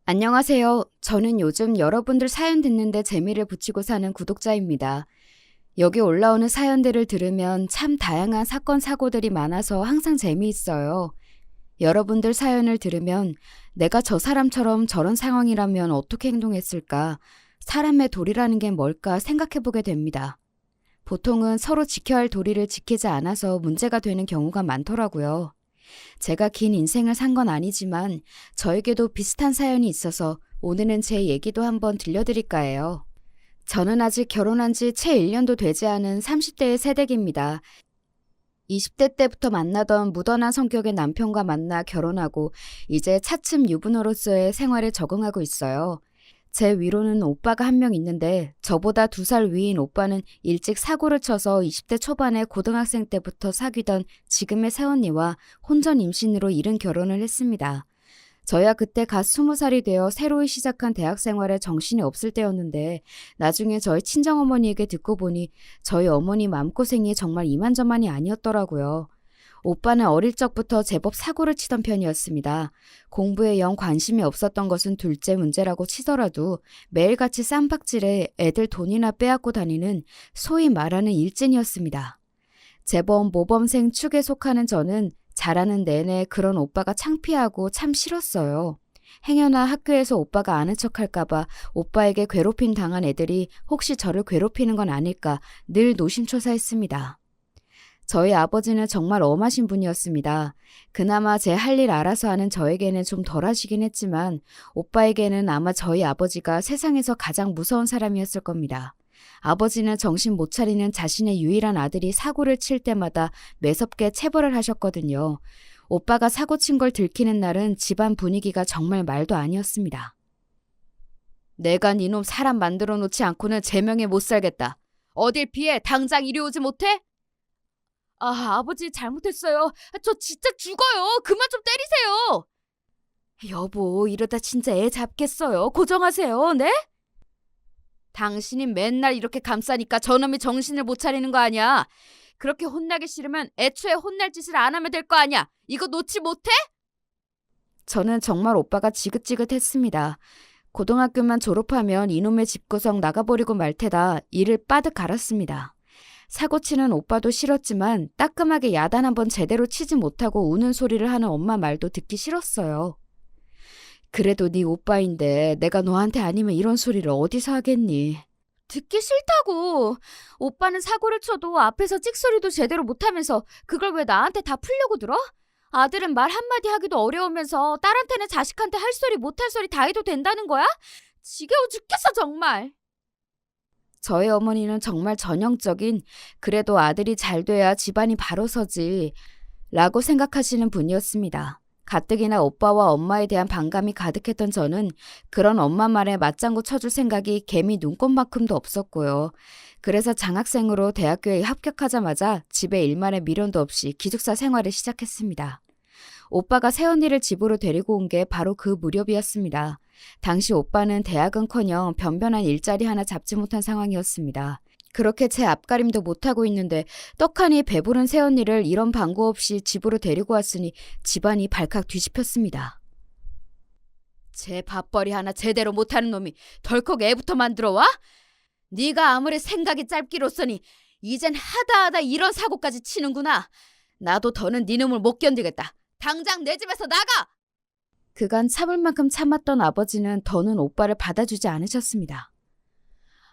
안녕하세요. 저는 요즘 여러분들 사연 듣는데 재미를 붙이고 사는 구독자입니다. 여기 올라오는 사연들을 들으면 참 다양한 사건, 사고들이 많아서 항상 재미있어요. 여러분들 사연을 들으면 내가 저 사람처럼 저런 상황이라면 어떻게 행동했을까? 사람의 도리라는 게 뭘까 생각해보게 됩니다. 보통은 서로 지켜야 할 도리를 지키지 않아서 문제가 되는 경우가 많더라고요. 제가 긴 인생을 산 건 아니지만 저에게도 비슷한 사연이 있어서 오늘은 제 얘기도 한번 들려드릴까 해요. 저는 아직 결혼한 지 채 1년도 되지 않은 30대의 새댁입니다. 20대 때부터 만나던 무던한 성격의 남편과 만나 결혼하고 이제 차츰 유부녀로서의 생활에 적응하고 있어요. 제 위로는 오빠가 한 명 있는데 저보다 2살 위인 오빠는 일찍 사고를 쳐서 20대 초반에 고등학생 때부터 사귀던 지금의 새언니와 혼전 임신으로 이른 결혼을 했습니다. 저야 그때 갓 20살이 되어 새로이 시작한 대학 생활에 정신이 없을 때였는데 나중에 저희 친정어머니에게 듣고 보니 저희 어머니 마음고생이 정말 이만저만이 아니었더라고요. 오빠는 어릴 적부터 제법 사고를 치던 편이었습니다. 공부에 영 관심이 없었던 것은 둘째 문제라고 치더라도 매일같이 쌈박질에 애들 돈이나 빼앗고 다니는 소위 말하는 일진이었습니다. 재범 모범생 축에 속하는 저는 자라는 내내 그런 오빠가 창피하고 참 싫었어요. 행여나 학교에서 오빠가 아는 척할까봐 오빠에게 괴롭힘 당한 애들이 혹시 저를 괴롭히는 건 아닐까 늘 노심초사했습니다. 저희 아버지는 정말 엄하신 분이었습니다. 그나마 제 할 일 알아서 하는 저에게는 좀 덜하시긴 했지만 오빠에게는 아마 저희 아버지가 세상에서 가장 무서운 사람이었을 겁니다. 아버지는 정신 못 차리는 자신의 유일한 아들이 사고를 칠 때마다 매섭게 체벌을 하셨거든요. 오빠가 사고 친 걸 들키는 날은 집안 분위기가 정말 말도 아니었습니다. 내가 니놈 사람 만들어 놓지 않고는 제명에 못 살겠다. 어딜 피해 당장 이리 오지 못해? 아버지 잘못했어요. 저 진짜 죽어요. 그만 좀 때리세요. 여보, 이러다 진짜 애 잡겠어요. 고정하세요. 네? 당신이 맨날 이렇게 감싸니까 저놈이 정신을 못 차리는 거 아니야. 그렇게 혼나기 싫으면 애초에 혼날 짓을 안 하면 될 거 아니야. 이거 놓지 못해? 저는 정말 오빠가 지긋지긋했습니다. 고등학교만 졸업하면 이놈의 집구석 나가버리고 말 테다 이를 빠득 갈았습니다. 사고치는 오빠도 싫었지만 따끔하게 야단 한번 제대로 치지 못하고 우는 소리를 하는 엄마 말도 듣기 싫었어요. 그래도 네 오빠인데 내가 너한테 아니면 이런 소리를 어디서 하겠니? 듣기 싫다고. 오빠는 사고를 쳐도 앞에서 찍소리도 제대로 못하면서 그걸 왜 나한테 다 풀려고 들어? 아들은 말 한마디 하기도 어려우면서 딸한테는 자식한테 할 소리 못할 소리 다 해도 된다는 거야? 지겨워 죽겠어 정말. 저희 어머니는 정말 전형적인 그래도 아들이 잘 돼야 집안이 바로 서지 라고 생각하시는 분이었습니다. 가뜩이나 오빠와 엄마에 대한 반감이 가득했던 저는 그런 엄마 말에 맞장구 쳐줄 생각이 개미 눈꽃만큼도 없었고요. 그래서 장학생으로 대학교에 합격하자마자 집에 일말의 미련도 없이 기숙사 생활을 시작했습니다. 오빠가 새언니를 집으로 데리고 온 게 바로 그 무렵이었습니다. 당시 오빠는 대학은커녕 변변한 일자리 하나 잡지 못한 상황이었습니다. 그렇게 제 앞가림도 못하고 있는데 떡하니 배부른 새언니를 이런 방구 없이 집으로 데리고 왔으니 집안이 발칵 뒤집혔습니다. 제 밥벌이 하나 제대로 못하는 놈이 덜컥 애부터 만들어 와? 네가 아무리 생각이 짧기로서니 이젠 하다하다 이런 사고까지 치는구나. 나도 더는 네 놈을 못 견디겠다. 당장 내 집에서 나가! 그간 참을 만큼 참았던 아버지는 더는 오빠를 받아주지 않으셨습니다.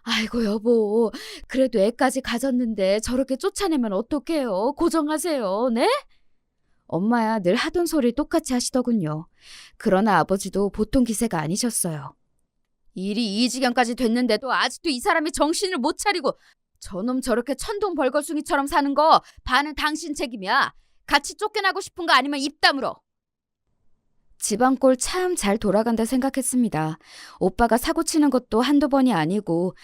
아이고 여보, 그래도 애까지 가졌는데 저렇게 쫓아내면 어떡해요. 고정하세요. 네? 엄마야 늘 하던 소리 똑같이 하시더군요. 그러나 아버지도 보통 기세가 아니셨어요. 일이 이 지경까지 됐는데도 아직도 이 사람이 정신을 못 차리고 저놈 저렇게 천둥 벌거숭이처럼 사는 거 반은 당신 책임이야. 같이 쫓겨나고 싶은 거 아니면 입 다물어. 집안꼴 참 잘 돌아간다 생각했습니다. 오빠가 사고치는 것도 한두 번이 아니고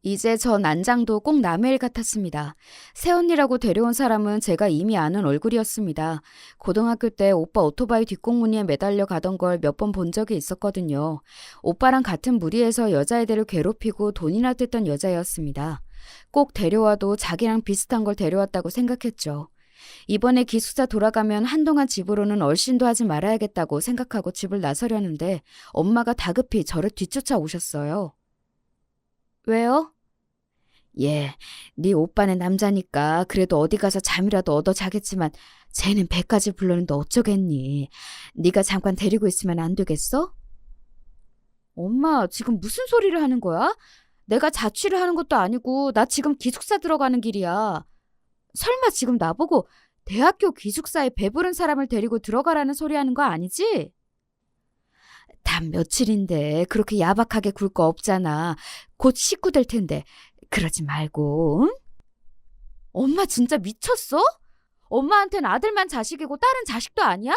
이제 저 난장도 꼭 남의 일 같았습니다. 새언니라고 데려온 사람은 제가 이미 아는 얼굴이었습니다. 고등학교 때 오빠 오토바이 뒷공무니에 매달려 가던 걸 몇 번 본 적이 있었거든요. 오빠랑 같은 무리에서 여자애들을 괴롭히고 돈이나 뜯던 여자였습니다. 꼭 데려와도 자기랑 비슷한 걸 데려왔다고 생각했죠. 이번에 기숙사 돌아가면 한동안 집으로는 얼씬도 하지 말아야겠다고 생각하고 집을 나서려는데 엄마가 다급히 저를 뒤쫓아 오셨어요. 왜요? 예, 네 오빠는 남자니까 그래도 어디 가서 잠이라도 얻어 자겠지만 쟤는 배까지 불렀는데 어쩌겠니? 네가 잠깐 데리고 있으면 안 되겠어? 엄마, 지금 무슨 소리를 하는 거야? 내가 자취를 하는 것도 아니고 나 지금 기숙사 들어가는 길이야. 설마 지금 나보고 대학교 기숙사에 배부른 사람을 데리고 들어가라는 소리 하는 거 아니지? 단 며칠인데 그렇게 야박하게 굴 거 없잖아. 곧 식구 될 텐데 그러지 말고. 응? 엄마 진짜 미쳤어? 엄마한테는 아들만 자식이고 딸은 자식도 아니야?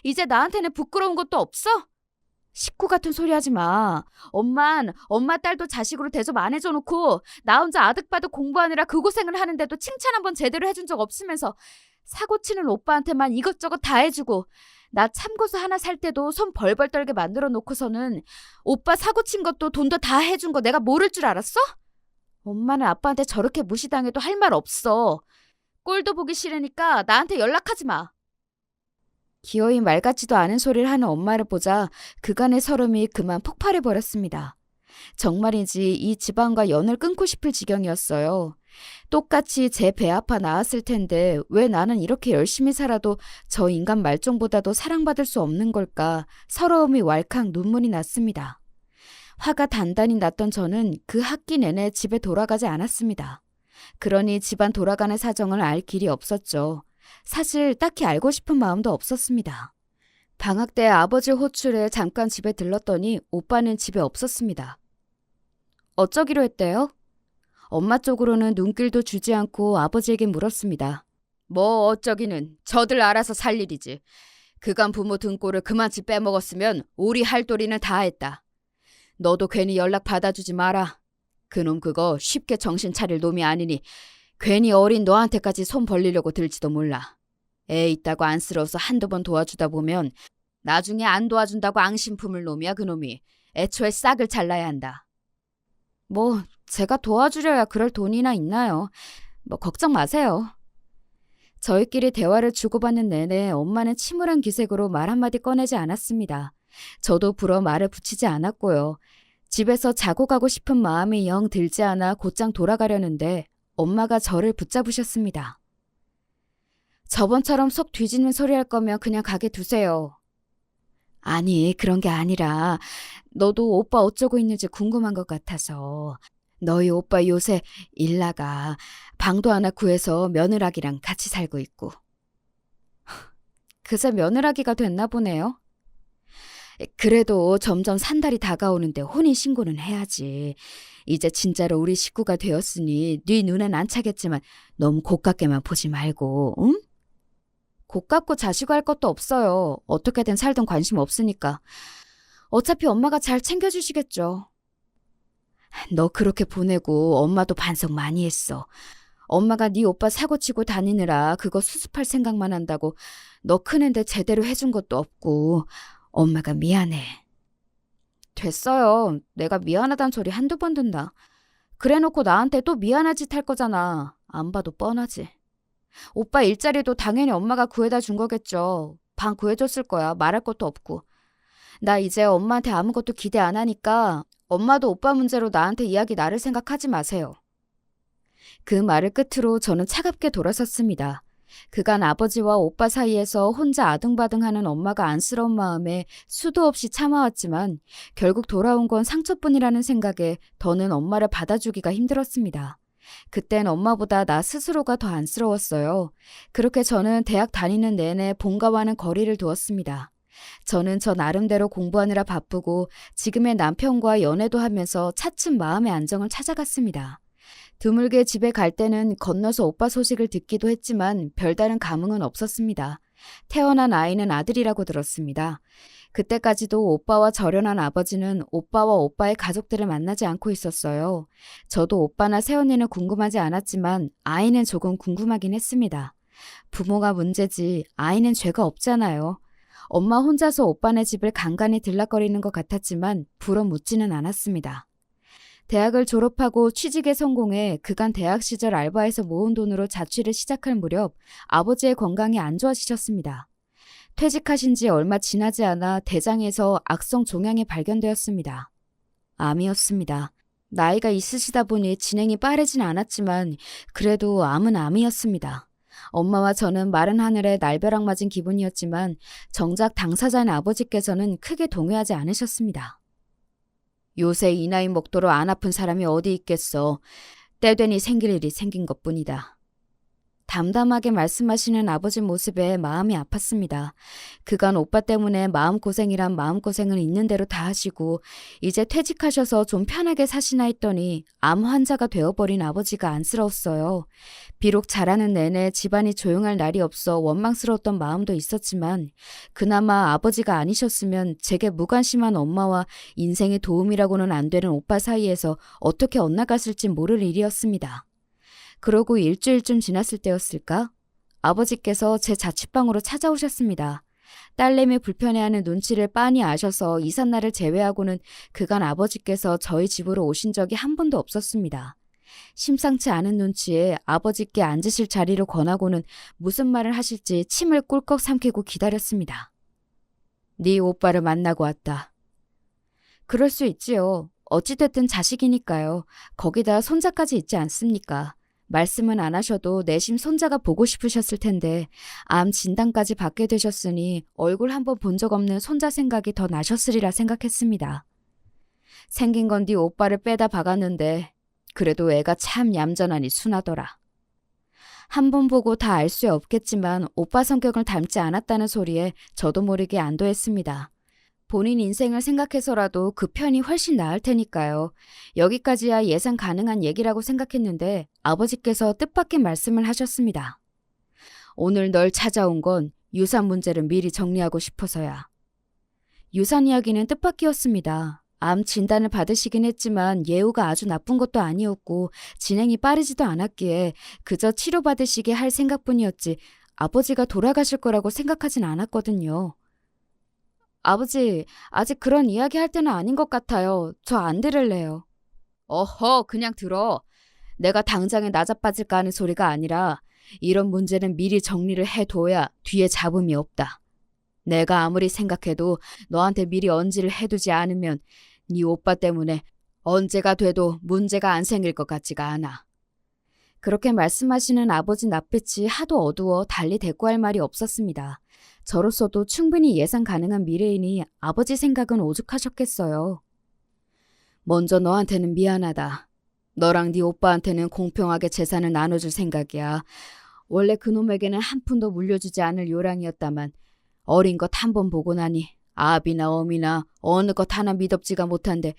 이제 나한테는 부끄러운 것도 없어? 식구 같은 소리 하지 마. 엄마 딸도 자식으로 대접 안 해줘 놓고 나 혼자 아득바득 공부하느라 그 고생을 하는데도 칭찬 한번 제대로 해준 적 없으면서 사고 치는 오빠한테만 이것저것 다 해주고 나 참고서 하나 살 때도 손 벌벌 떨게 만들어 놓고서는 오빠 사고 친 것도 돈도 다 해준 거 내가 모를 줄 알았어? 엄마는 아빠한테 저렇게 무시당해도 할 말 없어. 꼴도 보기 싫으니까 나한테 연락하지 마. 기어이 말 같지도 않은 소리를 하는 엄마를 보자 그간의 서름이 그만 폭발해버렸습니다. 정말이지 이 집안과 연을 끊고 싶을 지경이었어요. 똑같이 제 배 아파 나왔을 텐데 왜 나는 이렇게 열심히 살아도 저 인간 말종보다도 사랑받을 수 없는 걸까 서러움이 왈칵 눈물이 났습니다. 화가 단단히 났던 저는 그 학기 내내 집에 돌아가지 않았습니다. 그러니 집안 돌아가는 사정을 알 길이 없었죠. 사실 딱히 알고 싶은 마음도 없었습니다. 방학 때 아버지 호출에 잠깐 집에 들렀더니 오빠는 집에 없었습니다. 어쩌기로 했대요? 엄마 쪽으로는 눈길도 주지 않고 아버지에게 물었습니다. 뭐 어쩌기는 저들 알아서 살 일이지. 그간 부모 등골을 그만치 빼먹었으면 우리 할도리는 다 했다. 너도 괜히 연락 받아주지 마라. 그놈 그거 쉽게 정신 차릴 놈이 아니니 괜히 어린 너한테까지 손 벌리려고 들지도 몰라. 애 있다고 안쓰러워서 한두 번 도와주다 보면 나중에 안 도와준다고 앙심 품을 놈이야 그놈이. 애초에 싹을 잘라야 한다. 뭐 제가 도와주려야 그럴 돈이나 있나요? 뭐 걱정 마세요. 저희끼리 대화를 주고받는 내내 엄마는 침울한 기색으로 말 한마디 꺼내지 않았습니다. 저도 불어 말을 붙이지 않았고요. 집에서 자고 가고 싶은 마음이 영 들지 않아 곧장 돌아가려는데 엄마가 저를 붙잡으셨습니다. 저번처럼 속 뒤집는 소리 할 거면 그냥 가게 두세요. 아니, 그런 게 아니라 너도 오빠 어쩌고 있는지 궁금한 것 같아서. 너희 오빠 요새 일 나가 방도 하나 구해서 며느라기랑 같이 살고 있고. 그새 며느라기가 됐나 보네요. 그래도 점점 산달이 다가오는데 혼인신고는 해야지. 이제 진짜로 우리 식구가 되었으니 네 눈엔 안 차겠지만 너무 고깝게만 보지 말고, 응? 고깝고 자시고 할 것도 없어요. 어떻게든 살던 관심 없으니까. 어차피 엄마가 잘 챙겨주시겠죠. 너 그렇게 보내고 엄마도 반성 많이 했어. 엄마가 네 오빠 사고치고 다니느라 그거 수습할 생각만 한다고 너 크는데 제대로 해준 것도 없고 엄마가 미안해. 됐어요. 내가 미안하단 소리 한두 번 듣나. 그래놓고 나한테 또 미안한 짓 할 거잖아. 안 봐도 뻔하지. 오빠 일자리도 당연히 엄마가 구해다 준 거겠죠. 방 구해줬을 거야. 말할 것도 없고. 나 이제 엄마한테 아무것도 기대 안 하니까 엄마도 오빠 문제로 나한테 이야기 나를 생각하지 마세요. 그 말을 끝으로 저는 차갑게 돌아섰습니다. 그간 아버지와 오빠 사이에서 혼자 아등바등하는 엄마가 안쓰러운 마음에 수도 없이 참아왔지만 결국 돌아온 건 상처뿐이라는 생각에 더는 엄마를 받아주기가 힘들었습니다. 그땐 엄마보다 나 스스로가 더 안쓰러웠어요. 그렇게 저는 대학 다니는 내내 본가와는 거리를 두었습니다. 저는 저 나름대로 공부하느라 바쁘고 지금의 남편과 연애도 하면서 차츰 마음의 안정을 찾아갔습니다. 드물게 집에 갈 때는 건너서 오빠 소식을 듣기도 했지만 별다른 감흥은 없었습니다. 태어난 아이는 아들이라고 들었습니다. 그때까지도 오빠와 절연한 아버지는 오빠와 오빠의 가족들을 만나지 않고 있었어요. 저도 오빠나 새언니는 궁금하지 않았지만 아이는 조금 궁금하긴 했습니다. 부모가 문제지 아이는 죄가 없잖아요. 엄마 혼자서 오빠네 집을 간간히 들락거리는 것 같았지만 불어 묻지는 않았습니다. 대학을 졸업하고 취직에 성공해 그간 대학 시절 알바해서 모은 돈으로 자취를 시작할 무렵 아버지의 건강이 안 좋아지셨습니다. 퇴직하신 지 얼마 지나지 않아 대장에서 악성 종양이 발견되었습니다. 암이었습니다. 나이가 있으시다 보니 진행이 빠르진 않았지만 그래도 암은 암이었습니다. 엄마와 저는 마른 하늘에 날벼락 맞은 기분이었지만 정작 당사자인 아버지께서는 크게 동요하지 않으셨습니다. 요새 이 나이 먹도록 안 아픈 사람이 어디 있겠어. 때되니 생길 일이 생긴 것뿐이다. 담담하게 말씀하시는 아버지 모습에 마음이 아팠습니다. 그간 오빠 때문에 마음고생이란 마음고생은 있는 대로 다 하시고 이제 퇴직하셔서 좀 편하게 사시나 했더니 암 환자가 되어버린 아버지가 안쓰러웠어요. 비록 자라는 내내 집안이 조용할 날이 없어 원망스러웠던 마음도 있었지만 그나마 아버지가 아니셨으면 제게 무관심한 엄마와 인생의 도움이라고는 안 되는 오빠 사이에서 어떻게 엇나갔을지 모를 일이었습니다. 그러고 일주일쯤 지났을 때였을까? 아버지께서 제 자취방으로 찾아오셨습니다. 딸내미 불편해하는 눈치를 빤히 아셔서 이삿날을 제외하고는 그간 아버지께서 저희 집으로 오신 적이 한 번도 없었습니다. 심상치 않은 눈치에 아버지께 앉으실 자리로 권하고는 무슨 말을 하실지 침을 꿀꺽 삼키고 기다렸습니다. 네 오빠를 만나고 왔다. 그럴 수 있지요. 어찌됐든 자식이니까요. 거기다 손자까지 있지 않습니까? 말씀은 안 하셔도 내심 손자가 보고 싶으셨을 텐데 암 진단까지 받게 되셨으니 얼굴 한번 본 적 없는 손자 생각이 더 나셨으리라 생각했습니다. 생긴 건 네 오빠를 빼다 박았는데 그래도 애가 참 얌전하니 순하더라. 한 번 보고 다 알 수 없겠지만 오빠 성격을 닮지 않았다는 소리에 저도 모르게 안도했습니다. 본인 인생을 생각해서라도 그 편이 훨씬 나을 테니까요. 여기까지야 예상 가능한 얘기라고 생각했는데 아버지께서 뜻밖의 말씀을 하셨습니다. 오늘 널 찾아온 건 유산 문제를 미리 정리하고 싶어서야. 유산 이야기는 뜻밖이었습니다. 암 진단을 받으시긴 했지만 예후가 아주 나쁜 것도 아니었고 진행이 빠르지도 않았기에 그저 치료받으시게 할 생각뿐이었지 아버지가 돌아가실 거라고 생각하진 않았거든요. 아버지, 아직 그런 이야기 할 때는 아닌 것 같아요. 저 안 들을래요. 어허, 그냥 들어. 내가 당장에 나자빠질까 하는 소리가 아니라 이런 문제는 미리 정리를 해둬야 뒤에 잡음이 없다. 내가 아무리 생각해도 너한테 미리 언지를 해두지 않으면 네 오빠 때문에 언제가 돼도 문제가 안 생길 것 같지가 않아. 그렇게 말씀하시는 아버지 낯빛이 하도 어두워 달리 대꾸할 말이 없었습니다. 저로서도 충분히 예상 가능한 미래이니 아버지 생각은 오죽하셨겠어요. 먼저 너한테는 미안하다. 너랑 네 오빠한테는 공평하게 재산을 나눠줄 생각이야. 원래 그놈에게는 한 푼도 물려주지 않을 요량이었다만 어린 것 한 번 보고 나니 아비나 어미나 어느 것 하나 미덥지가 못한데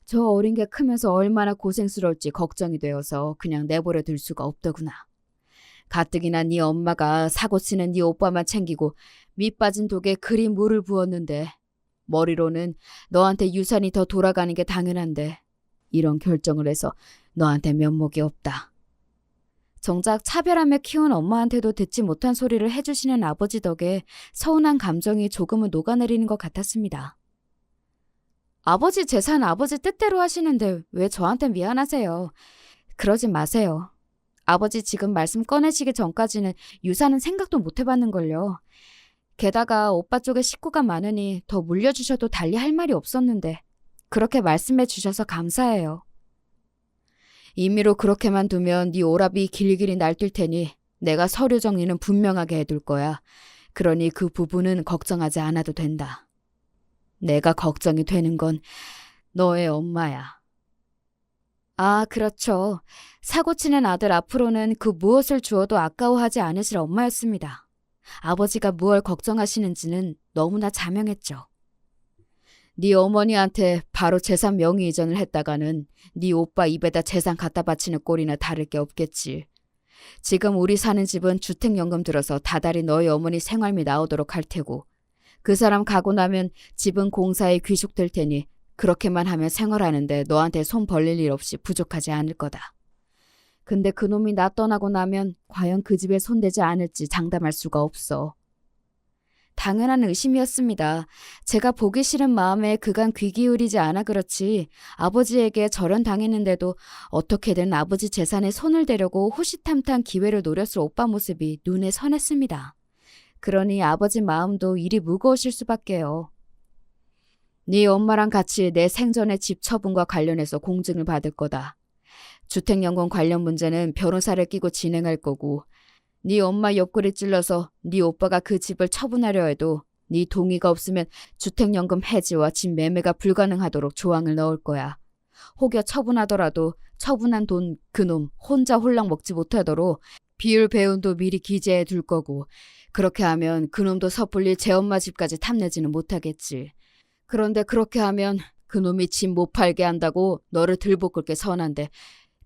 저 어린 게 크면서 얼마나 고생스러울지 걱정이 되어서 그냥 내버려 둘 수가 없더구나. 가뜩이나 네 엄마가 사고치는 네 오빠만 챙기고 밑빠진 독에 그리 물을 부었는데 머리로는 너한테 유산이 더 돌아가는 게 당연한데 이런 결정을 해서 너한테 면목이 없다. 정작 차별하며 키운 엄마한테도 듣지 못한 소리를 해주시는 아버지 덕에 서운한 감정이 조금은 녹아내리는 것 같았습니다. 아버지 재산 아버지 뜻대로 하시는데 왜 저한테 미안하세요? 그러지 마세요. 아버지 지금 말씀 꺼내시기 전까지는 유산은 생각도 못 해봤는걸요. 게다가 오빠 쪽에 식구가 많으니 더 물려주셔도 달리 할 말이 없었는데 그렇게 말씀해 주셔서 감사해요. 임의로 그렇게만 두면 네 오라비 길길이 날뛸 테니 내가 서류 정리는 분명하게 해둘 거야. 그러니 그 부분은 걱정하지 않아도 된다. 내가 걱정이 되는 건 너의 엄마야. 아, 그렇죠. 사고치는 아들 앞으로는 그 무엇을 주어도 아까워하지 않으실 엄마였습니다. 아버지가 무얼 걱정하시는지는 너무나 자명했죠. 네 어머니한테 바로 재산 명의 이전을 했다가는 네 오빠 입에다 재산 갖다 바치는 꼴이나 다를 게 없겠지. 지금 우리 사는 집은 주택연금 들어서 다달이 너희 어머니 생활비 나오도록 할 테고 그 사람 가고 나면 집은 공사에 귀속될 테니 그렇게만 하면 생활하는데 너한테 손 벌릴 일 없이 부족하지 않을 거다. 근데 그놈이 나 떠나고 나면 과연 그 집에 손대지 않을지 장담할 수가 없어. 당연한 의심이었습니다. 제가 보기 싫은 마음에 그간 귀 기울이지 않아 그렇지 아버지에게 절연당했는데도 어떻게든 아버지 재산에 손을 대려고 호시탐탐 기회를 노렸을 오빠 모습이 눈에 선했습니다. 그러니 아버지 마음도 일이 무거우실 수밖에요. 네 엄마랑 같이 내 생전의 집 처분과 관련해서 공증을 받을 거다. 주택연금 관련 문제는 변호사를 끼고 진행할 거고 네 엄마 옆구리 찔러서 네 오빠가 그 집을 처분하려 해도 네 동의가 없으면 주택연금 해지와 집 매매가 불가능하도록 조항을 넣을 거야. 혹여 처분하더라도 처분한 돈 그놈 혼자 홀랑 먹지 못하도록 비율 배운도 미리 기재해 둘 거고 그렇게 하면 그놈도 섣불리 제 엄마 집까지 탐내지는 못하겠지. 그런데 그렇게 하면 그놈이 집 못 팔게 한다고 너를 들볶을 게 선한데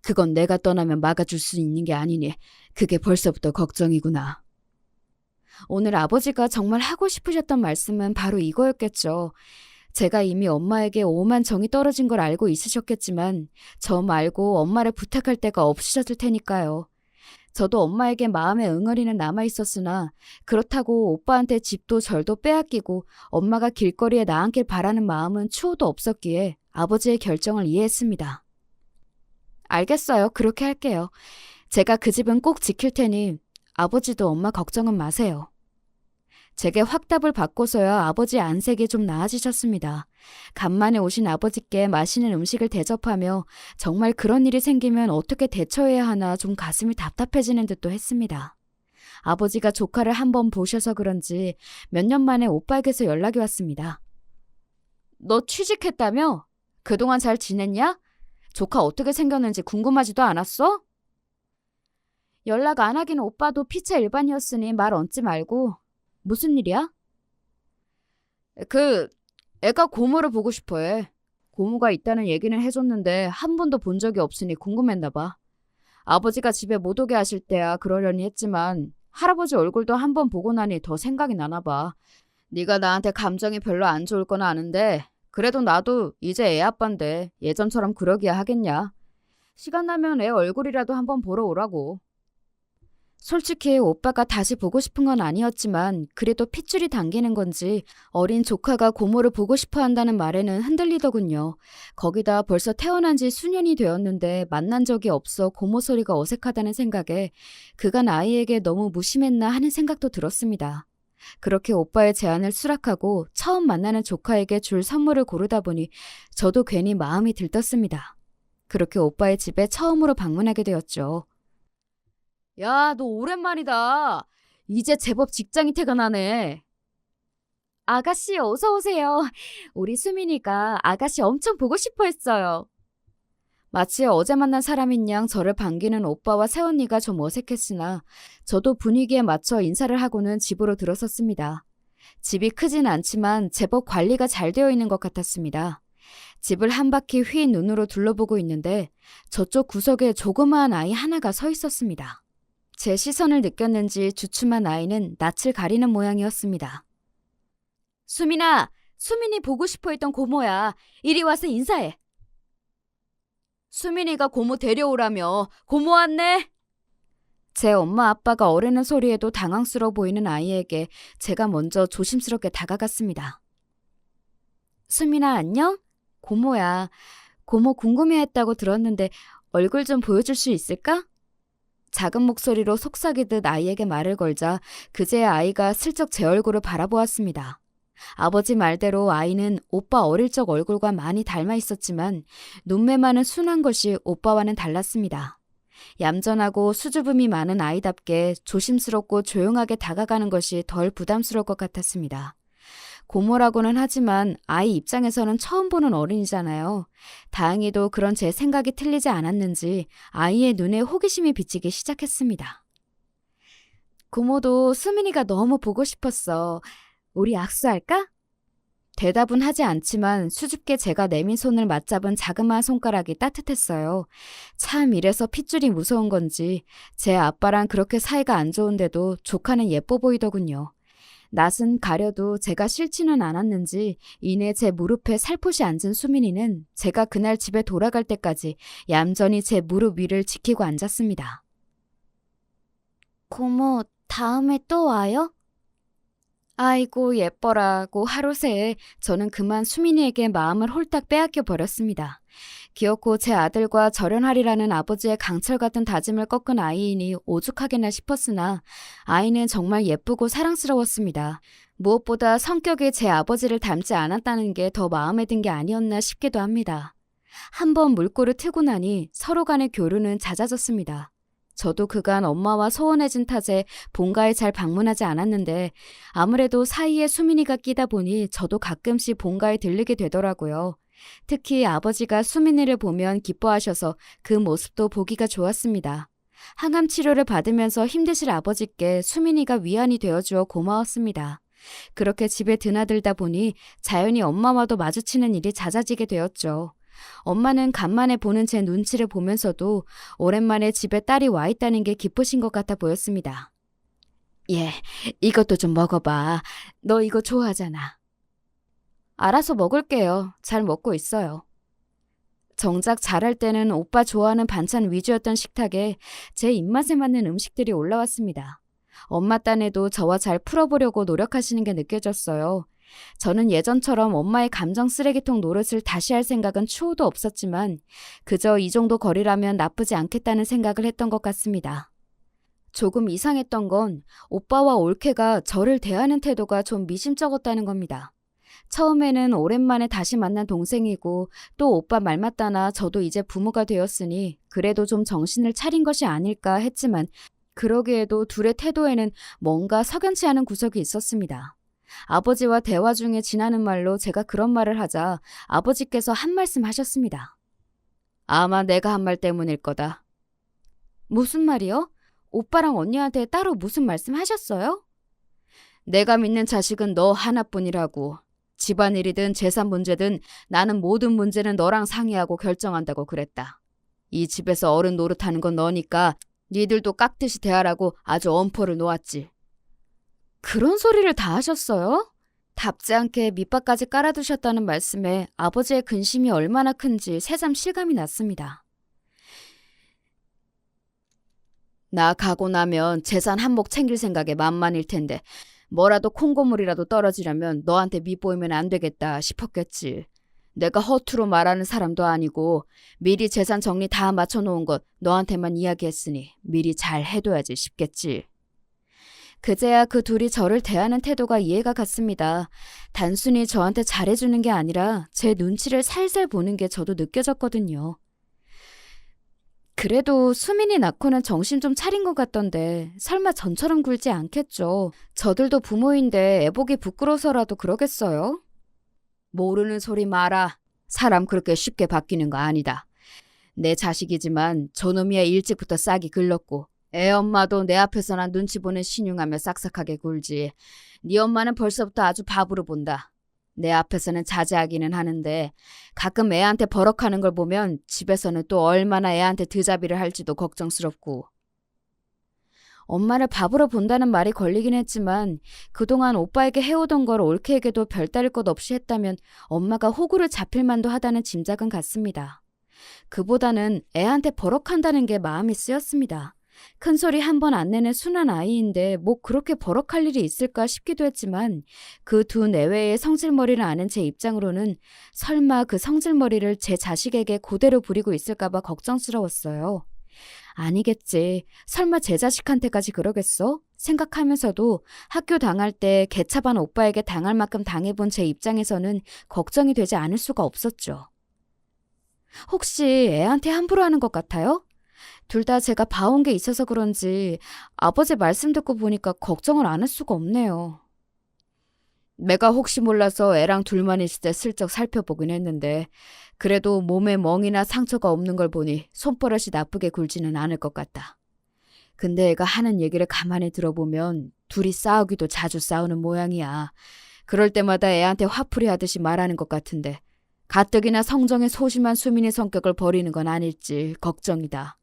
그건 내가 떠나면 막아줄 수 있는 게 아니니 그게 벌써부터 걱정이구나. 오늘 아버지가 정말 하고 싶으셨던 말씀은 바로 이거였겠죠. 제가 이미 엄마에게 오만 정이 떨어진 걸 알고 있으셨겠지만 저 말고 엄마를 부탁할 데가 없으셨을 테니까요. 저도 엄마에게 마음의 응어리는 남아있었으나 그렇다고 오빠한테 집도 절도 빼앗기고 엄마가 길거리에 나앉길 바라는 마음은 추호도 없었기에 아버지의 결정을 이해했습니다. 알겠어요. 그렇게 할게요. 제가 그 집은 꼭 지킬 테니 아버지도 엄마 걱정은 마세요. 제게 확답을 받고서야 아버지 안색이 좀 나아지셨습니다. 간만에 오신 아버지께 맛있는 음식을 대접하며 정말 그런 일이 생기면 어떻게 대처해야 하나 좀 가슴이 답답해지는 듯도 했습니다. 아버지가 조카를 한번 보셔서 그런지 몇 년 만에 오빠에게서 연락이 왔습니다. 너 취직했다며? 그동안 잘 지냈냐? 조카 어떻게 생겼는지 궁금하지도 않았어? 연락 안 하긴 오빠도 피차 일반이었으니 말 얹지 말고. 무슨 일이야? 애가 고모를 보고 싶어 해. 고모가 있다는 얘기는 해줬는데 한 번도 본 적이 없으니 궁금했나 봐. 아버지가 집에 못 오게 하실 때야 그러려니 했지만 할아버지 얼굴도 한 번 보고 나니 더 생각이 나나 봐. 네가 나한테 감정이 별로 안 좋을 건 아는데 그래도 나도 이제 애 아빠인데 예전처럼 그러기야 하겠냐. 시간 나면 애 얼굴이라도 한번 보러 오라고. 솔직히 오빠가 다시 보고 싶은 건 아니었지만 그래도 핏줄이 당기는 건지 어린 조카가 고모를 보고 싶어 한다는 말에는 흔들리더군요. 거기다 벌써 태어난 지 수년이 되었는데 만난 적이 없어 고모 소리가 어색하다는 생각에 그간 아이에게 너무 무심했나 하는 생각도 들었습니다. 그렇게 오빠의 제안을 수락하고 처음 만나는 조카에게 줄 선물을 고르다 보니 저도 괜히 마음이 들떴습니다. 그렇게 오빠의 집에 처음으로 방문하게 되었죠. 야, 너 오랜만이다. 이제 제법 직장이 퇴근하네. 아가씨 어서 오세요. 우리 수민이가 아가씨 엄청 보고 싶어 했어요. 마치 어제 만난 사람인 양 저를 반기는 오빠와 새언니가 좀 어색했으나 저도 분위기에 맞춰 인사를 하고는 집으로 들어섰습니다. 집이 크진 않지만 제법 관리가 잘 되어 있는 것 같았습니다. 집을 한 바퀴 휘 눈으로 둘러보고 있는데 저쪽 구석에 조그마한 아이 하나가 서 있었습니다. 제 시선을 느꼈는지 주춤한 아이는 낯을 가리는 모양이었습니다. 수민아, 수민이 보고 싶어 했던 고모야. 이리 와서 인사해. 수민이가 고모 데려오라며. 고모 왔네. 제 엄마 아빠가 어르는 소리에도 당황스러워 보이는 아이에게 제가 먼저 조심스럽게 다가갔습니다. 수민아 안녕? 고모야. 고모 궁금해했다고 들었는데 얼굴 좀 보여줄 수 있을까? 작은 목소리로 속삭이듯 아이에게 말을 걸자 그제야 아이가 슬쩍 제 얼굴을 바라보았습니다. 아버지 말대로 아이는 오빠 어릴 적 얼굴과 많이 닮아 있었지만 눈매만은 순한 것이 오빠와는 달랐습니다. 얌전하고 수줍음이 많은 아이답게 조심스럽고 조용하게 다가가는 것이 덜 부담스러울 것 같았습니다. 고모라고는 하지만 아이 입장에서는 처음 보는 어른이잖아요. 다행히도 그런 제 생각이 틀리지 않았는지 아이의 눈에 호기심이 비치기 시작했습니다. 고모도 수민이가 너무 보고 싶었어. 우리 악수할까? 대답은 하지 않지만 수줍게 제가 내민 손을 맞잡은 자그마한 손가락이 따뜻했어요. 참 이래서 핏줄이 무서운 건지 제 아빠랑 그렇게 사이가 안 좋은데도 조카는 예뻐 보이더군요. 낯은 가려도 제가 싫지는 않았는지 이내 제 무릎에 살포시 앉은 수민이는 제가 그날 집에 돌아갈 때까지 얌전히 제 무릎 위를 지키고 앉았습니다. 고모, 다음에 또 와요? 아이고 예뻐라고 하루 새에 저는 그만 수민이에게 마음을 홀딱 빼앗겨 버렸습니다. 기어코 제 아들과 절연하리라는 아버지의 강철 같은 다짐을 꺾은 아이이니 오죽하게나 싶었으나 아이는 정말 예쁘고 사랑스러웠습니다. 무엇보다 성격이 제 아버지를 닮지 않았다는 게 더 마음에 든 게 아니었나 싶기도 합니다. 한번 물꼬를 트고 나니 서로 간의 교류는 잦아졌습니다. 저도 그간 엄마와 소원해진 탓에 본가에 잘 방문하지 않았는데 아무래도 사이에 수민이가 끼다 보니 저도 가끔씩 본가에 들르게 되더라고요. 특히 아버지가 수민이를 보면 기뻐하셔서 그 모습도 보기가 좋았습니다. 항암 치료를 받으면서 힘드실 아버지께 수민이가 위안이 되어주어 고마웠습니다. 그렇게 집에 드나들다 보니 자연히 엄마와도 마주치는 일이 잦아지게 되었죠. 엄마는 간만에 보는 제 눈치를 보면서도 오랜만에 집에 딸이 와 있다는 게 기쁘신 것 같아 보였습니다. 예, 이것도 좀 먹어봐. 너 이거 좋아하잖아. 알아서 먹을게요. 잘 먹고 있어요. 정작 잘할 때는 오빠 좋아하는 반찬 위주였던 식탁에 제 입맛에 맞는 음식들이 올라왔습니다. 엄마 딴에도 저와 잘 풀어보려고 노력하시는 게 느껴졌어요. 저는 예전처럼 엄마의 감정 쓰레기통 노릇을 다시 할 생각은 추호도 없었지만 그저 이 정도 거리라면 나쁘지 않겠다는 생각을 했던 것 같습니다. 조금 이상했던 건 오빠와 올케가 저를 대하는 태도가 좀 미심쩍었다는 겁니다. 처음에는 오랜만에 다시 만난 동생이고 또 오빠 말 맞다나 저도 이제 부모가 되었으니 그래도 좀 정신을 차린 것이 아닐까 했지만 그러기에도 둘의 태도에는 뭔가 석연치 않은 구석이 있었습니다. 아버지와 대화 중에 지나는 말로 제가 그런 말을 하자 아버지께서 한 말씀 하셨습니다. 아마 내가 한 말 때문일 거다. 무슨 말이요? 오빠랑 언니한테 따로 무슨 말씀 하셨어요? 내가 믿는 자식은 너 하나뿐이라고. 집안일이든 재산 문제든 나는 모든 문제는 너랑 상의하고 결정한다고 그랬다. 이 집에서 어른 노릇하는 건 너니까 니들도 깍듯이 대하라고 아주 엄포를 놓았지. 그런 소리를 다 하셨어요? 답지 않게 밑밥까지 깔아두셨다는 말씀에 아버지의 근심이 얼마나 큰지 새삼 실감이 났습니다. 나 가고 나면 재산 한몫 챙길 생각에 만만일 텐데 뭐라도 콩고물이라도 떨어지려면 너한테 밑보이면 안 되겠다 싶었겠지. 내가 허투루 말하는 사람도 아니고 미리 재산 정리 다 맞춰놓은 것 너한테만 이야기했으니 미리 잘 해둬야지 싶겠지. 그제야 그 둘이 저를 대하는 태도가 이해가 갔습니다. 단순히 저한테 잘해주는 게 아니라 제 눈치를 살살 보는 게 저도 느껴졌거든요. 그래도 수민이 낳고는 정신 좀 차린 것 같던데 설마 전처럼 굴지 않겠죠. 저들도 부모인데 애보기 부끄러워서라도 그러겠어요? 모르는 소리 마라. 사람 그렇게 쉽게 바뀌는 거 아니다. 내 자식이지만 저놈이야 일찍부터 싹이 글렀고 애 엄마도 내 앞에서나 눈치 보는 신용하며 싹싹하게 굴지. 네 엄마는 벌써부터 아주 바보로 본다. 내 앞에서는 자제하기는 하는데 가끔 애한테 버럭하는 걸 보면 집에서는 또 얼마나 애한테 드자비를 할지도 걱정스럽고. 엄마를 바보로 본다는 말이 걸리긴 했지만 그동안 오빠에게 해오던 걸 올케에게도 별다를 것 없이 했다면 엄마가 호구를 잡힐 만도 하다는 짐작은 갔습니다. 그보다는 애한테 버럭한다는 게 마음이 쓰였습니다. 큰소리 한 번 안 내는 순한 아이인데 뭐 그렇게 버럭할 일이 있을까 싶기도 했지만 그 두 내외의 성질머리를 아는 제 입장으로는 설마 그 성질머리를 제 자식에게 그대로 부리고 있을까 봐 걱정스러웠어요. 아니겠지. 설마 제 자식한테까지 그러겠어? 생각하면서도 학교 당할 때 개차반 오빠에게 당할 만큼 당해본 제 입장에서는 걱정이 되지 않을 수가 없었죠. 혹시 애한테 함부로 하는 것 같아요? 둘 다 제가 봐온 게 있어서 그런지 아버지 말씀 듣고 보니까 걱정을 안 할 수가 없네요. 내가 혹시 몰라서 애랑 둘만 있을 때 슬쩍 살펴보긴 했는데 그래도 몸에 멍이나 상처가 없는 걸 보니 손버릇이 나쁘게 굴지는 않을 것 같다. 근데 애가 하는 얘기를 가만히 들어보면 둘이 싸우기도 자주 싸우는 모양이야. 그럴 때마다 애한테 화풀이 하듯이 말하는 것 같은데 가뜩이나 성정에 소심한 수민의 성격을 버리는 건 아닐지 걱정이다.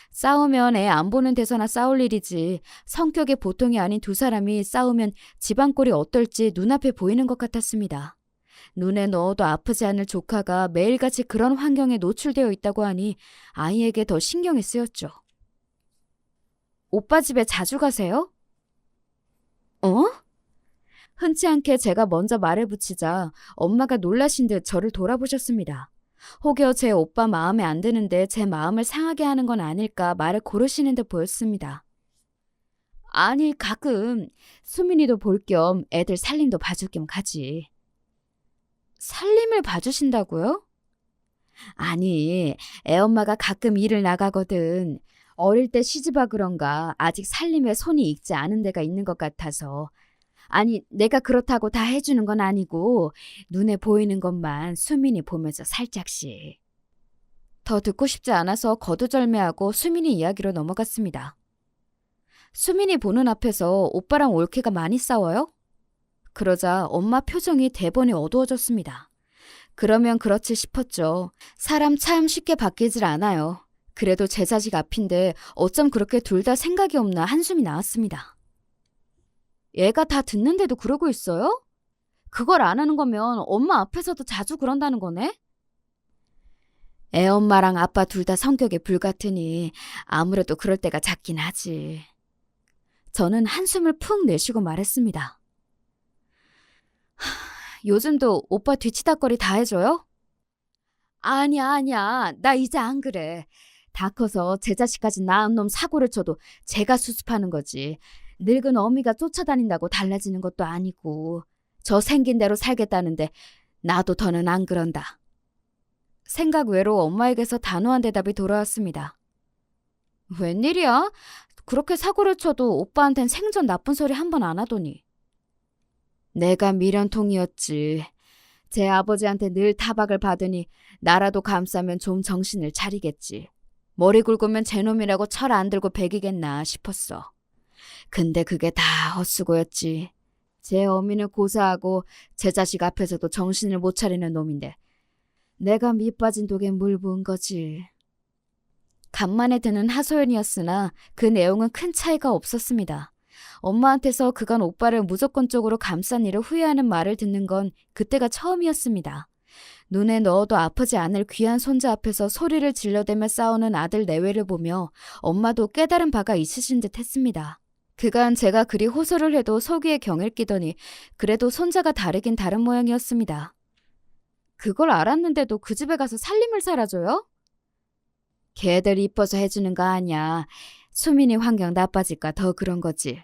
싸우면 애 안 보는 데서나 싸울 일이지 성격이 보통이 아닌 두 사람이 싸우면 집안 꼴이 어떨지 눈앞에 보이는 것 같았습니다. 눈에 넣어도 아프지 않을 조카가 매일같이 그런 환경에 노출되어 있다고 하니 아이에게 더 신경이 쓰였죠. 오빠 집에 자주 가세요? 어? 흔치 않게 제가 먼저 말을 붙이자 엄마가 놀라신 듯 저를 돌아보셨습니다. 혹여 제 오빠 마음에 안 드는데 제 마음을 상하게 하는 건 아닐까 말을 고르시는 듯 보였습니다. 아니, 가끔 수민이도 볼 겸 애들 살림도 봐줄 겸 가지. 살림을 봐주신다고요? 아니, 애엄마가 가끔 일을 나가거든. 어릴 때 시집와 그런가 아직 살림에 손이 익지 않은 데가 있는 것 같아서. 아니, 내가 그렇다고 다 해주는 건 아니고 눈에 보이는 것만 수민이 보면서 살짝씩. 더 듣고 싶지 않아서 거두절미하고 수민이 이야기로 넘어갔습니다. 수민이 보는 앞에서 오빠랑 올케가 많이 싸워요? 그러자 엄마 표정이 대번에 어두워졌습니다. 그러면 그렇지 싶었죠. 사람 참 쉽게 바뀌질 않아요. 그래도 제 자식 앞인데 어쩜 그렇게 둘 다 생각이 없나 한숨이 나왔습니다. 얘가 다 듣는데도 그러고 있어요? 그걸 안 하는 거면 엄마 앞에서도 자주 그런다는 거네? 애엄마랑 아빠 둘 다 성격이 불같으니 아무래도 그럴 때가 잦긴 하지. 저는 한숨을 푹 내쉬고 말했습니다. 요즘도 오빠 뒤치다거리 다 해줘요? 아니야. 나 이제 안 그래. 다 커서 제 자식까지 낳은 놈 사고를 쳐도 제가 수습하는 거지. 늙은 어미가 쫓아다닌다고 달라지는 것도 아니고. 저 생긴 대로 살겠다는데 나도 더는 안 그런다. 생각 외로 엄마에게서 단호한 대답이 돌아왔습니다. 웬일이야? 그렇게 사고를 쳐도 오빠한텐 생전 나쁜 소리 한 번 안 하더니. 내가 미련통이었지. 제 아버지한테 늘 타박을 받으니 나라도 감싸면 좀 정신을 차리겠지. 머리 굵으면 제 놈이라고 철 안 들고 배기겠나 싶었어. 근데 그게 다 헛수고였지. 제 어미는 고사하고 제 자식 앞에서도 정신을 못 차리는 놈인데 내가 밑빠진 독에 물 부은 거지. 간만에 듣는 하소연이었으나 그 내용은 큰 차이가 없었습니다. 엄마한테서 그간 오빠를 무조건적으로 감싼 일을 후회하는 말을 듣는 건 그때가 처음이었습니다. 눈에 넣어도 아프지 않을 귀한 손자 앞에서 소리를 질러대며 싸우는 아들 내외를 보며 엄마도 깨달은 바가 있으신 듯 했습니다. 그간 제가 그리 호소를 해도 속이에 경을 끼더니 그래도 손자가 다르긴 다른 모양이었습니다. 그걸 알았는데도 그 집에 가서 살림을 살아줘요? 걔들 이뻐서 해주는 거 아니야. 수민이 환경 나빠질까 더 그런 거지.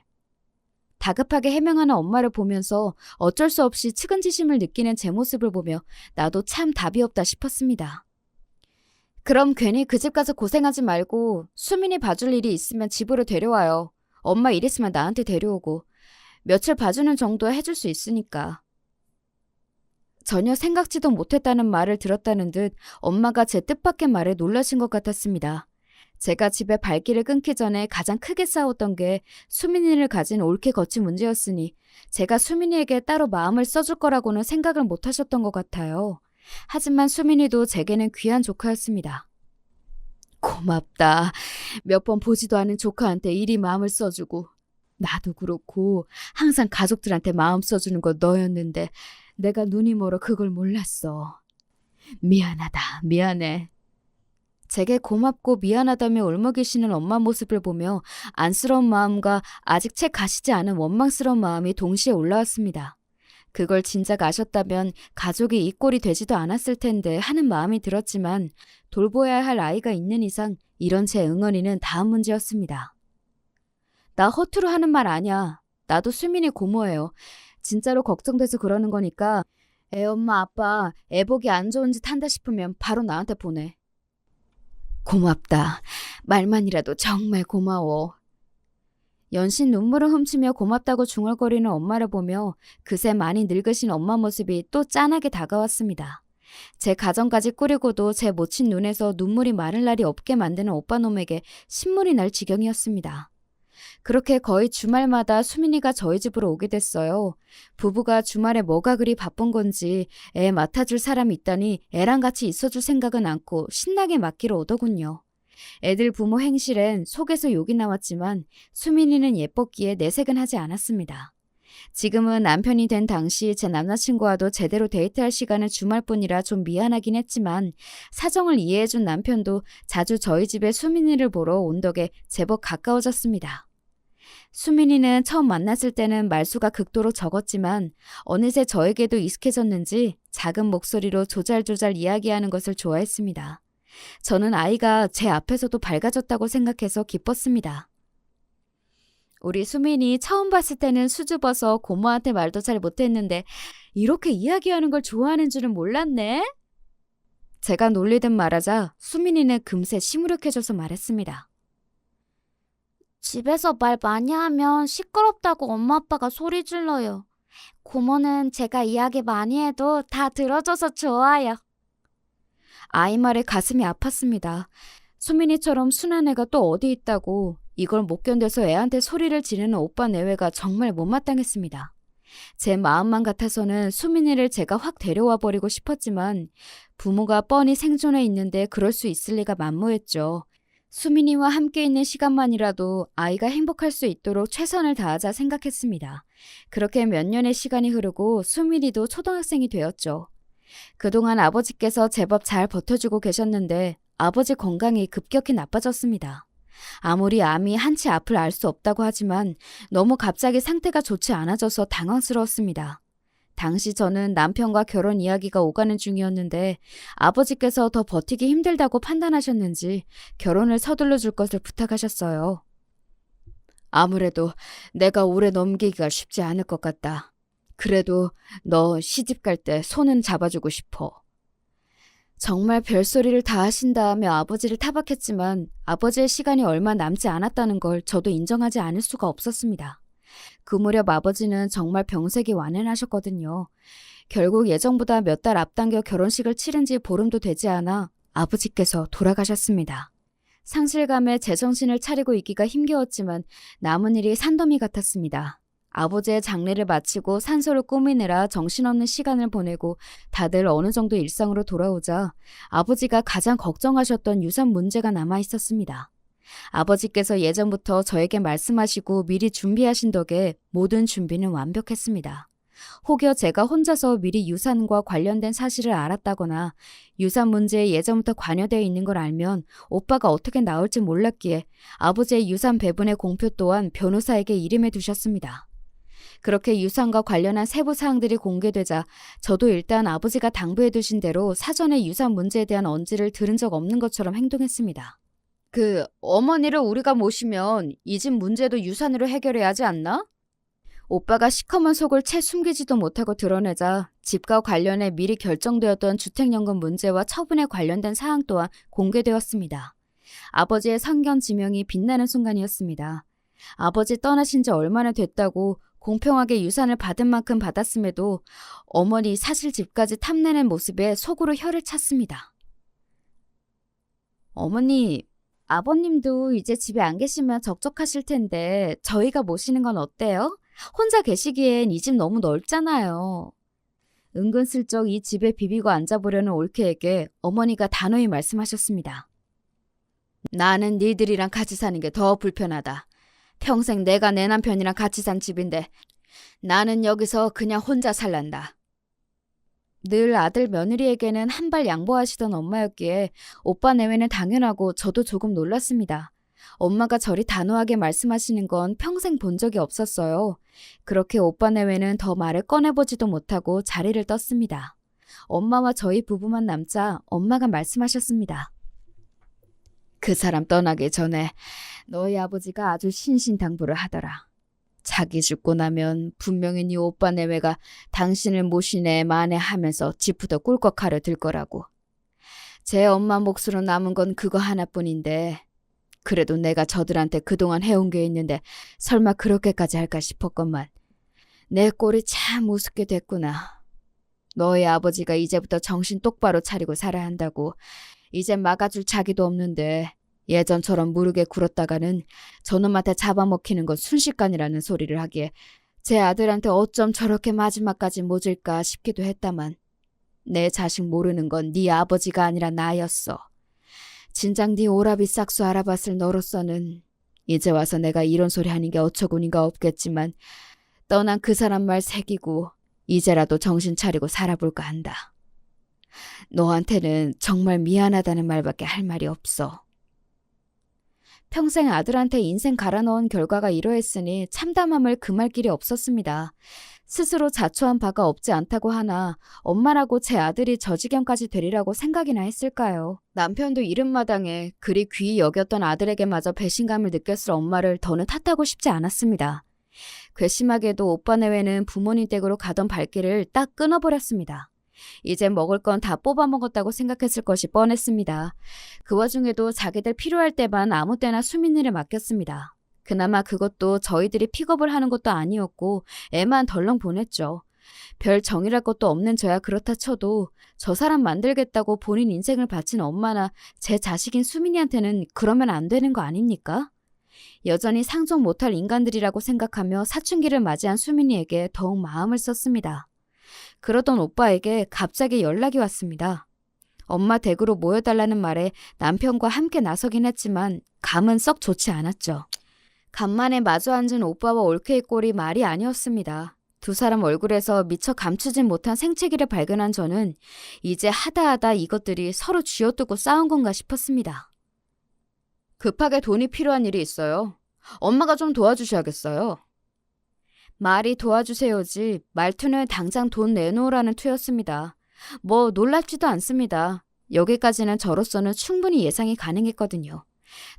다급하게 해명하는 엄마를 보면서 어쩔 수 없이 측은지심을 느끼는 제 모습을 보며 나도 참 답이 없다 싶었습니다. 그럼 괜히 그 집 가서 고생하지 말고 수민이 봐줄 일이 있으면 집으로 데려와요. 엄마 일 있으면 나한테 데려오고 며칠 봐주는 정도 해줄 수 있으니까. 전혀 생각지도 못했다는 말을 들었다는 듯 엄마가 제 뜻밖의 말에 놀라신 것 같았습니다. 제가 집에 발길을 끊기 전에 가장 크게 싸웠던 게 수민이를 가진 옳게 거친 문제였으니 제가 수민이에게 따로 마음을 써줄 거라고는 생각을 못 하셨던 것 같아요. 하지만 수민이도 제게는 귀한 조카였습니다. 고맙다. 몇 번 보지도 않은 조카한테 이리 마음을 써주고 나도 그렇고 항상 가족들한테 마음 써주는 거 너였는데 내가 눈이 멀어 그걸 몰랐어. 미안하다. 미안해. 제게 고맙고 미안하다며 울먹이시는 엄마 모습을 보며 안쓰러운 마음과 아직 채 가시지 않은 원망스러운 마음이 동시에 올라왔습니다. 그걸 진작 아셨다면 가족이 이 꼴이 되지도 않았을 텐데 하는 마음이 들었지만 돌보아야 할 아이가 있는 이상 이런 제 응어리는 다음 문제였습니다. 나 허투루 하는 말 아니야. 나도 수민이 고모예요. 진짜로 걱정돼서 그러는 거니까 애 엄마 아빠 애 보기 안 좋은 짓 한다 싶으면 바로 나한테 보내. 고맙다. 말만이라도 정말 고마워. 연신 눈물을 훔치며 고맙다고 중얼거리는 엄마를 보며 그새 많이 늙으신 엄마 모습이 또 짠하게 다가왔습니다. 제 가정까지 꾸리고도 제 모친 눈에서 눈물이 마를 날이 없게 만드는 오빠놈에게 신물이 날 지경이었습니다. 그렇게 거의 주말마다 수민이가 저희 집으로 오게 됐어요. 부부가 주말에 뭐가 그리 바쁜 건지 애 맡아줄 사람이 있다니 애랑 같이 있어줄 생각은 않고 신나게 맡기러 오더군요. 애들 부모 행실엔 속에서 욕이 나왔지만 수민이는 예뻤기에 내색은 하지 않았습니다. 지금은 남편이 된 당시 제 남자친구와도 제대로 데이트할 시간은 주말뿐이라 좀 미안하긴 했지만 사정을 이해해준 남편도 자주 저희 집에 수민이를 보러 온 덕에 제법 가까워졌습니다. 수민이는 처음 만났을 때는 말수가 극도로 적었지만 어느새 저에게도 익숙해졌는지 작은 목소리로 조잘조잘 이야기하는 것을 좋아했습니다. 저는 아이가 제 앞에서도 밝아졌다고 생각해서 기뻤습니다. 우리 수민이 처음 봤을 때는 수줍어서 고모한테 말도 잘 못했는데 이렇게 이야기하는 걸 좋아하는 줄은 몰랐네. 제가 놀리듯 말하자 수민이는 금세 시무룩해져서 말했습니다. 집에서 말 많이 하면 시끄럽다고 엄마 아빠가 소리 질러요. 고모는 제가 이야기 많이 해도 다 들어줘서 좋아요. 아이 말에 가슴이 아팠습니다. 수민이처럼 순한 애가 또 어디 있다고 이걸 못 견뎌서 애한테 소리를 지르는 오빠 내외가 정말 못마땅했습니다. 제 마음만 같아서는 수민이를 제가 확 데려와 버리고 싶었지만 부모가 뻔히 생존해 있는데 그럴 수 있을 리가 만무했죠. 수민이와 함께 있는 시간만이라도 아이가 행복할 수 있도록 최선을 다하자 생각했습니다. 그렇게 몇 년의 시간이 흐르고 수민이도 초등학생이 되었죠. 그동안 아버지께서 제법 잘 버텨주고 계셨는데 아버지 건강이 급격히 나빠졌습니다. 아무리 암이 한치 앞을 알 수 없다고 하지만 너무 갑자기 상태가 좋지 않아져서 당황스러웠습니다. 당시 저는 남편과 결혼 이야기가 오가는 중이었는데 아버지께서 더 버티기 힘들다고 판단하셨는지 결혼을 서둘러 줄 것을 부탁하셨어요. 아무래도 내가 오래 넘기기가 쉽지 않을 것 같다. 그래도 너 시집 갈 때 손은 잡아주고 싶어. 정말 별소리를 다 하신다 하며 아버지를 타박했지만 아버지의 시간이 얼마 남지 않았다는 걸 저도 인정하지 않을 수가 없었습니다. 그 무렵 아버지는 정말 병색이 완연하셨거든요. 결국 예정보다 몇 달 앞당겨 결혼식을 치른 지 보름도 되지 않아 아버지께서 돌아가셨습니다. 상실감에 제정신을 차리고 있기가 힘겨웠지만 남은 일이 산더미 같았습니다. 아버지의 장례를 마치고 산소를 꾸미느라 정신없는 시간을 보내고 다들 어느 정도 일상으로 돌아오자 아버지가 가장 걱정하셨던 유산 문제가 남아 있었습니다. 아버지께서 예전부터 저에게 말씀하시고 미리 준비하신 덕에 모든 준비는 완벽했습니다. 혹여 제가 혼자서 미리 유산과 관련된 사실을 알았다거나 유산 문제에 예전부터 관여되어 있는 걸 알면 오빠가 어떻게 나올지 몰랐기에 아버지의 유산 배분의 공표 또한 변호사에게 이름해 두셨습니다. 그렇게 유산과 관련한 세부 사항들이 공개되자 저도 일단 아버지가 당부해 두신 대로 사전에 유산 문제에 대한 언지를 들은 적 없는 것처럼 행동했습니다. 어머니를 우리가 모시면 이 집 문제도 유산으로 해결해야 하지 않나? 오빠가 시커먼 속을 채 숨기지도 못하고 드러내자 집과 관련해 미리 결정되었던 주택연금 문제와 처분에 관련된 사항 또한 공개되었습니다. 아버지의 상견 지명이 빛나는 순간이었습니다. 아버지 떠나신 지 얼마나 됐다고 공평하게 유산을 받은 만큼 받았음에도 어머니 사실 집까지 탐내는 모습에 속으로 혀를 찼습니다. 어머니, 아버님도 이제 집에 안 계시면 적적하실 텐데 저희가 모시는 건 어때요? 혼자 계시기엔 이 집 너무 넓잖아요. 은근슬쩍 이 집에 비비고 앉아보려는 올케에게 어머니가 단호히 말씀하셨습니다. 나는 니들이랑 같이 사는 게 더 불편하다. 평생 내가 내 남편이랑 같이 산 집인데 나는 여기서 그냥 혼자 살란다. 늘 아들 며느리에게는 한 발 양보하시던 엄마였기에 오빠 내외는 당연하고 저도 조금 놀랐습니다. 엄마가 저리 단호하게 말씀하시는 건 평생 본 적이 없었어요. 그렇게 오빠 내외는 더 말을 꺼내보지도 못하고 자리를 떴습니다. 엄마와 저희 부부만 남자 엄마가 말씀하셨습니다. 그 사람 떠나기 전에 너희 아버지가 아주 신신당부를 하더라. 자기 죽고 나면 분명히 네 오빠 내외가 당신을 모시네 마네 하면서 집부터 꿀꺽하려 들 거라고. 제 엄마 몫으로 남은 건 그거 하나뿐인데 그래도 내가 저들한테 그동안 해온 게 있는데 설마 그렇게까지 할까 싶었건만 내 꼴이 참 우습게 됐구나. 너희 아버지가 이제부터 정신 똑바로 차리고 살아야 한다고 이젠 막아줄 자기도 없는데 예전처럼 무르게 굴었다가는 저놈한테 잡아먹히는 건 순식간이라는 소리를 하기에 제 아들한테 어쩜 저렇게 마지막까지 모질까 싶기도 했다만 내 자식 모르는 건 네 아버지가 아니라 나였어. 진작 네 오라비 싹수 알아봤을 너로서는 이제 와서 내가 이런 소리 하는 게 어처구니가 없겠지만 떠난 그 사람 말 새기고 이제라도 정신 차리고 살아볼까 한다. 너한테는 정말 미안하다는 말밖에 할 말이 없어. 평생 아들한테 인생 갈아넣은 결과가 이러했으니 참담함을 금할 길이 없었습니다. 스스로 자초한 바가 없지 않다고 하나 엄마라고 제 아들이 저 지경까지 되리라고 생각이나 했을까요? 남편도 이른마당에 그리 귀히 여겼던 아들에게마저 배신감을 느꼈을 엄마를 더는 탓하고 싶지 않았습니다. 괘씸하게도 오빠 내외는 부모님 댁으로 가던 발길을 딱 끊어버렸습니다. 이제 먹을 건 다 뽑아먹었다고 생각했을 것이 뻔했습니다. 그 와중에도 자기들 필요할 때만 아무 때나 수민이를 맡겼습니다. 그나마 그것도 저희들이 픽업을 하는 것도 아니었고 애만 덜렁 보냈죠. 별 정이랄 것도 없는 저야 그렇다 쳐도 저 사람 만들겠다고 본인 인생을 바친 엄마나 제 자식인 수민이한테는 그러면 안 되는 거 아닙니까? 여전히 상종 못할 인간들이라고 생각하며 사춘기를 맞이한 수민이에게 더욱 마음을 썼습니다. 그러던 오빠에게 갑자기 연락이 왔습니다. 엄마 댁으로 모여달라는 말에 남편과 함께 나서긴 했지만 감은 썩 좋지 않았죠. 간만에 마주 앉은 오빠와 올케의 꼴이 말이 아니었습니다. 두 사람 얼굴에서 미처 감추진 못한 생채기를 발견한 저는 이제 하다하다 이것들이 서로 쥐어뜯고 싸운 건가 싶었습니다. 급하게 돈이 필요한 일이 있어요. 엄마가 좀 도와주셔야겠어요. 말이 도와주세요지 말투는 당장 돈 내놓으라는 투였습니다. 뭐 놀랍지도 않습니다. 여기까지는 저로서는 충분히 예상이 가능했거든요.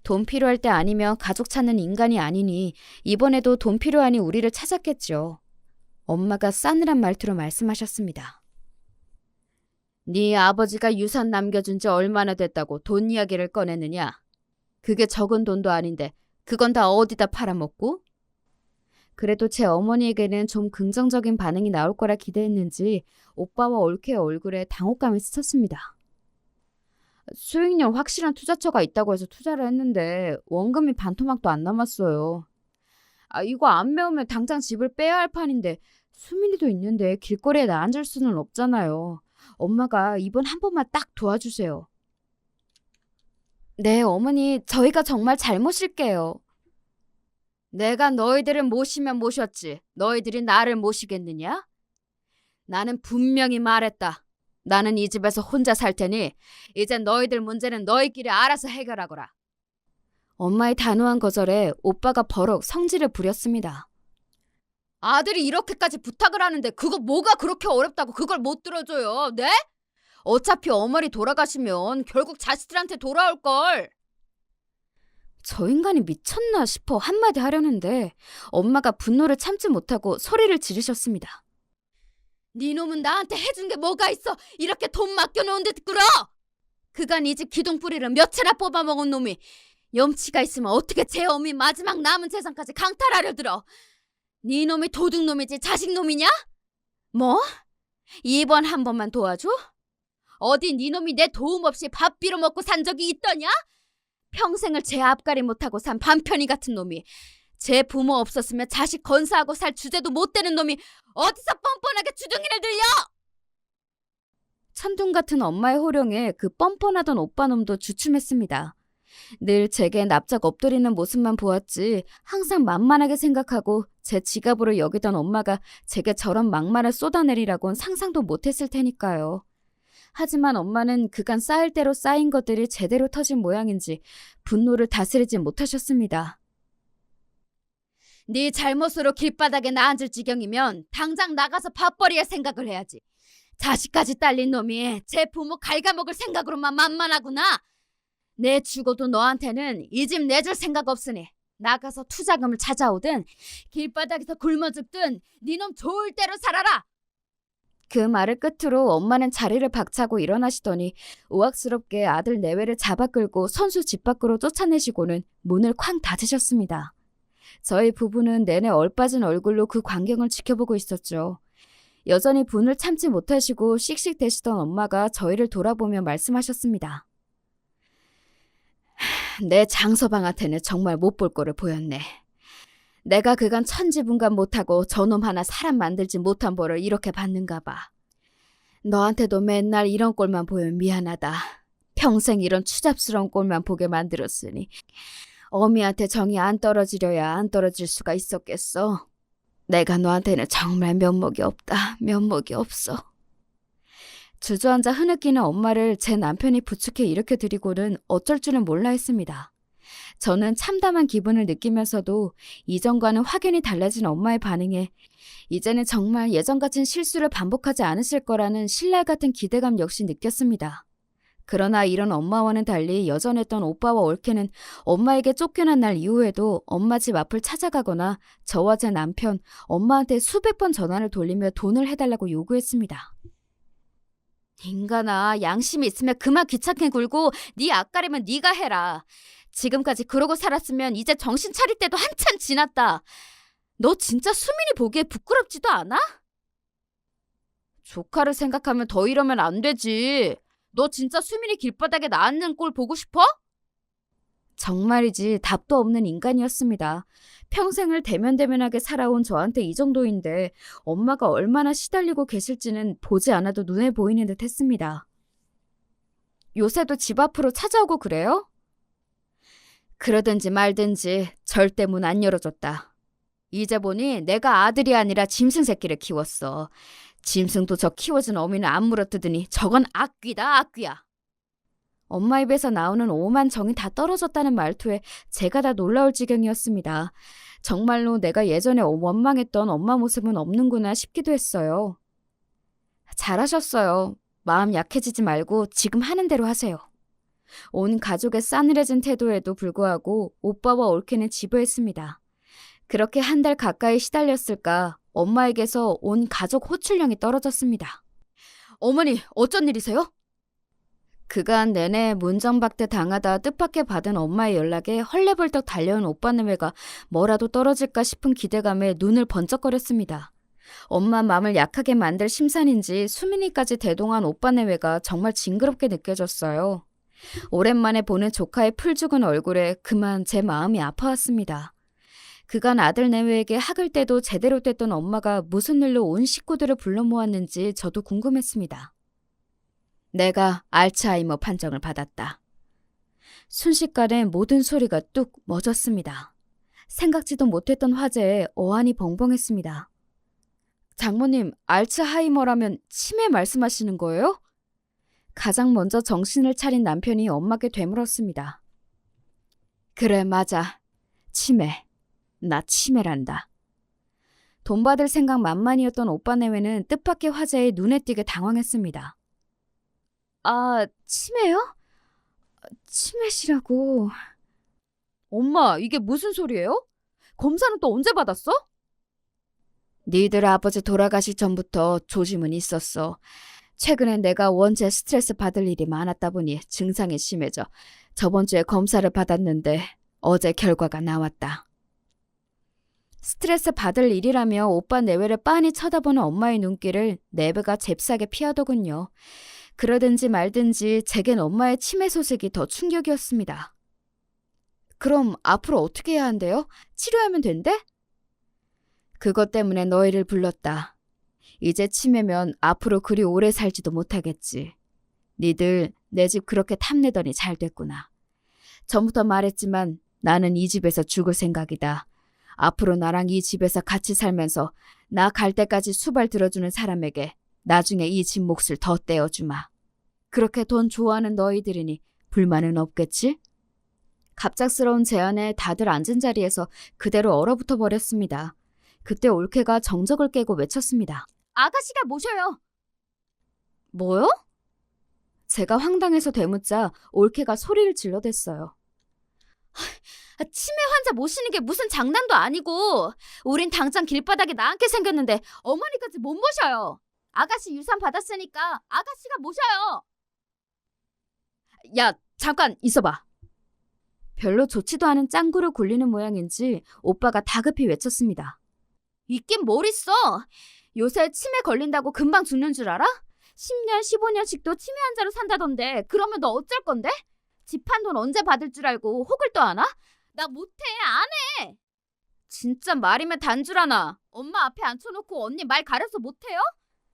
돈 필요할 때 아니면 가족 찾는 인간이 아니니 이번에도 돈 필요하니 우리를 찾았겠죠. 엄마가 싸늘한 말투로 말씀하셨습니다. 네 아버지가 유산 남겨준 지 얼마나 됐다고 돈 이야기를 꺼내느냐. 그게 적은 돈도 아닌데 그건 다 어디다 팔아먹고? 그래도 제 어머니에게는 좀 긍정적인 반응이 나올 거라 기대했는지 오빠와 올케의 얼굴에 당혹감이 스쳤습니다. 수익률 확실한 투자처가 있다고 해서 투자를 했는데 원금이 반토막도 안 남았어요. 이거 안 메우면 당장 집을 빼야 할 판인데 수민이도 있는데 길거리에 나 앉을 수는 없잖아요. 엄마가 이번 한 번만 딱 도와주세요. 네, 어머니, 저희가 정말 잘 모실게요. 내가 너희들을 모시면 모셨지. 너희들이 나를 모시겠느냐? 나는 분명히 말했다. 나는 이 집에서 혼자 살 테니 이제 너희들 문제는 너희끼리 알아서 해결하거라. 엄마의 단호한 거절에 오빠가 버럭 성질을 부렸습니다. 아들이 이렇게까지 부탁을 하는데 그거 뭐가 그렇게 어렵다고 그걸 못 들어줘요. 네? 어차피 어머니 돌아가시면 결국 자식들한테 돌아올걸. 저 인간이 미쳤나 싶어 한마디 하려는데 엄마가 분노를 참지 못하고 소리를 지르셨습니다. 네 놈은 나한테 해준 게 뭐가 있어. 이렇게 돈 맡겨놓은 데 꿀어. 그간 이 집 기둥뿌리를 몇 채나 뽑아먹은 놈이 염치가 있으면 어떻게 제 어미 마지막 남은 재산까지 강탈하려 들어. 네 놈이 도둑놈이지 자식놈이냐? 뭐? 이번 한 번만 도와줘? 어디 네 놈이 내 도움 없이 밥 빌어먹고 산 적이 있더냐? 평생을 제 앞가리 못하고 산 반편이 같은 놈이 제 부모 없었으면 자식 건사하고 살 주제도 못 되는 놈이 어디서 뻔뻔하게 주둥이를 들려! 천둥 같은 엄마의 호령에 그 뻔뻔하던 오빠놈도 주춤했습니다. 늘 제게 납작 엎드리는 모습만 보았지 항상 만만하게 생각하고 제 지갑으로 여기던 엄마가 제게 저런 막말을 쏟아내리라곤 상상도 못했을 테니까요. 하지만 엄마는 그간 쌓일 대로 쌓인 것들이 제대로 터진 모양인지 분노를 다스리지 못하셨습니다. 네 잘못으로 길바닥에 나 앉을 지경이면 당장 나가서 밥벌이할 생각을 해야지. 자식까지 딸린 놈이 제 부모 갉아먹을 생각으로만 만만하구나. 내 죽어도 너한테는 이 집 내줄 생각 없으니 나가서 투자금을 찾아오든 길바닥에서 굶어 죽든 네 놈 좋을 대로 살아라. 그 말을 끝으로 엄마는 자리를 박차고 일어나시더니 우악스럽게 아들 내외를 잡아 끌고 선수 집 밖으로 쫓아내시고는 문을 쾅 닫으셨습니다. 저희 부부는 내내 얼빠진 얼굴로 그 광경을 지켜보고 있었죠. 여전히 분을 참지 못하시고 씩씩대시던 엄마가 저희를 돌아보며 말씀하셨습니다. 내 장서방한테는 정말 못 볼 거를 보였네. 내가 그간 천지분간 못하고 저놈 하나 사람 만들지 못한 벌을 이렇게 받는가 봐. 너한테도 맨날 이런 꼴만 보면 미안하다. 평생 이런 추잡스러운 꼴만 보게 만들었으니 어미한테 정이 안 떨어지려야 안 떨어질 수가 있었겠어. 내가 너한테는 정말 면목이 없다. 면목이 없어. 주저앉아 흐느끼는 엄마를 제 남편이 부축해 일으켜 드리고는 어쩔 줄은 몰라 했습니다. 저는 참담한 기분을 느끼면서도 이전과는 확연히 달라진 엄마의 반응에 이제는 정말 예전 같은 실수를 반복하지 않으실 거라는 신랄 같은 기대감 역시 느꼈습니다. 그러나 이런 엄마와는 달리 여전했던 오빠와 올케는 엄마에게 쫓겨난 날 이후에도 엄마 집 앞을 찾아가거나 저와 제 남편, 엄마한테 수백 번 전화를 돌리며 돈을 해달라고 요구했습니다. 인간아, 양심이 있으면 그만 귀찮게 굴고 네 앞가림은 네가 해라. 지금까지 그러고 살았으면 이제 정신 차릴 때도 한참 지났다. 너 진짜 수민이 보기에 부끄럽지도 않아? 조카를 생각하면 더 이러면 안 되지. 너 진짜 수민이 길바닥에 나앉는 꼴 보고 싶어? 정말이지 답도 없는 인간이었습니다. 평생을 대면대면하게 살아온 저한테 이 정도인데 엄마가 얼마나 시달리고 계실지는 보지 않아도 눈에 보이는 듯 했습니다. 요새도 집 앞으로 찾아오고 그래요? 그러든지 말든지 절대 문 안 열어줬다. 이제 보니 내가 아들이 아니라 짐승 새끼를 키웠어. 짐승도 저 키워준 어미는 안 물어뜯으니 저건 악귀다, 악귀야. 엄마 입에서 나오는 오만 정이 다 떨어졌다는 말투에 제가 다 놀라울 지경이었습니다. 정말로 내가 예전에 원망했던 엄마 모습은 없는구나 싶기도 했어요. 잘하셨어요. 마음 약해지지 말고 지금 하는 대로 하세요. 온 가족의 싸늘해진 태도에도 불구하고 오빠와 올케는 지부했습니다. 그렇게 한 달 가까이 시달렸을까 엄마에게서 온 가족 호출령이 떨어졌습니다. 어머니, 어쩐 일이세요? 그간 내내 문정박대 당하다 뜻밖의 받은 엄마의 연락에 헐레벌떡 달려온 오빠네외가 뭐라도 떨어질까 싶은 기대감에 눈을 번쩍거렸습니다. 엄마 마음을 약하게 만들 심산인지 수민이까지 대동한 오빠네외가 정말 징그럽게 느껴졌어요. 오랜만에 보는 조카의 풀죽은 얼굴에 그만 제 마음이 아파왔습니다. 그간 아들 내외에게 학을 때도 제대로 됐던 엄마가 무슨 일로 온 식구들을 불러 모았는지 저도 궁금했습니다. 내가 알츠하이머 판정을 받았다. 순식간에 모든 소리가 뚝 멎었습니다. 생각지도 못했던 화제에 어안이 벙벙했습니다. 장모님, 알츠하이머라면 치매 말씀하시는 거예요? 가장 먼저 정신을 차린 남편이 엄마께 되물었습니다. 그래, 맞아. 치매. 나 치매란다. 돈 받을 생각 만만이었던 오빠 내외는 뜻밖의 화제에 눈에 띄게 당황했습니다. 아, 치매요? 치매시라고... 엄마, 이게 무슨 소리예요? 검사는 또 언제 받았어? 니들 아버지 돌아가시 전부터 조짐은 있었어. 최근에 내가 원체 스트레스 받을 일이 많았다 보니 증상이 심해져 저번 주에 검사를 받았는데 어제 결과가 나왔다. 스트레스 받을 일이라며 오빠 내외를 빤히 쳐다보는 엄마의 눈길을 내외가 잽싸게 피하더군요. 그러든지 말든지 제겐 엄마의 치매 소식이 더 충격이었습니다. 그럼 앞으로 어떻게 해야 한대요? 치료하면 된대? 그것 때문에 너희를 불렀다. 이제 치매면 앞으로 그리 오래 살지도 못하겠지. 니들 내 집 그렇게 탐내더니 잘 됐구나. 전부터 말했지만 나는 이 집에서 죽을 생각이다. 앞으로 나랑 이 집에서 같이 살면서 나 갈 때까지 수발 들어주는 사람에게 나중에 이 집 몫을 더 떼어주마. 그렇게 돈 좋아하는 너희들이니 불만은 없겠지? 갑작스러운 제안에 다들 앉은 자리에서 그대로 얼어붙어 버렸습니다. 그때 올케가 정적을 깨고 외쳤습니다. 아가씨가 모셔요. 뭐요? 제가 황당해서 되묻자 올케가 소리를 질러댔어요. 치매 환자 모시는 게 무슨 장난도 아니고 우린 당장 길바닥에 나앉게 생겼는데 어머니까지 못 모셔요. 아가씨 유산 받았으니까 아가씨가 모셔요. 야, 잠깐 있어봐. 별로 좋지도 않은 짱구를 굴리는 모양인지 오빠가 다급히 외쳤습니다. 있긴 뭘 있어. 요새 치매 걸린다고 금방 죽는 줄 알아? 10년, 15년씩도 치매 환자로 산다던데 그러면 너 어쩔 건데? 집 한 돈 언제 받을 줄 알고 혹을 또 하나? 나 못해, 안 해. 진짜 말이면 단줄 하나. 엄마 앞에 앉혀놓고 언니 말 가려서 못해요?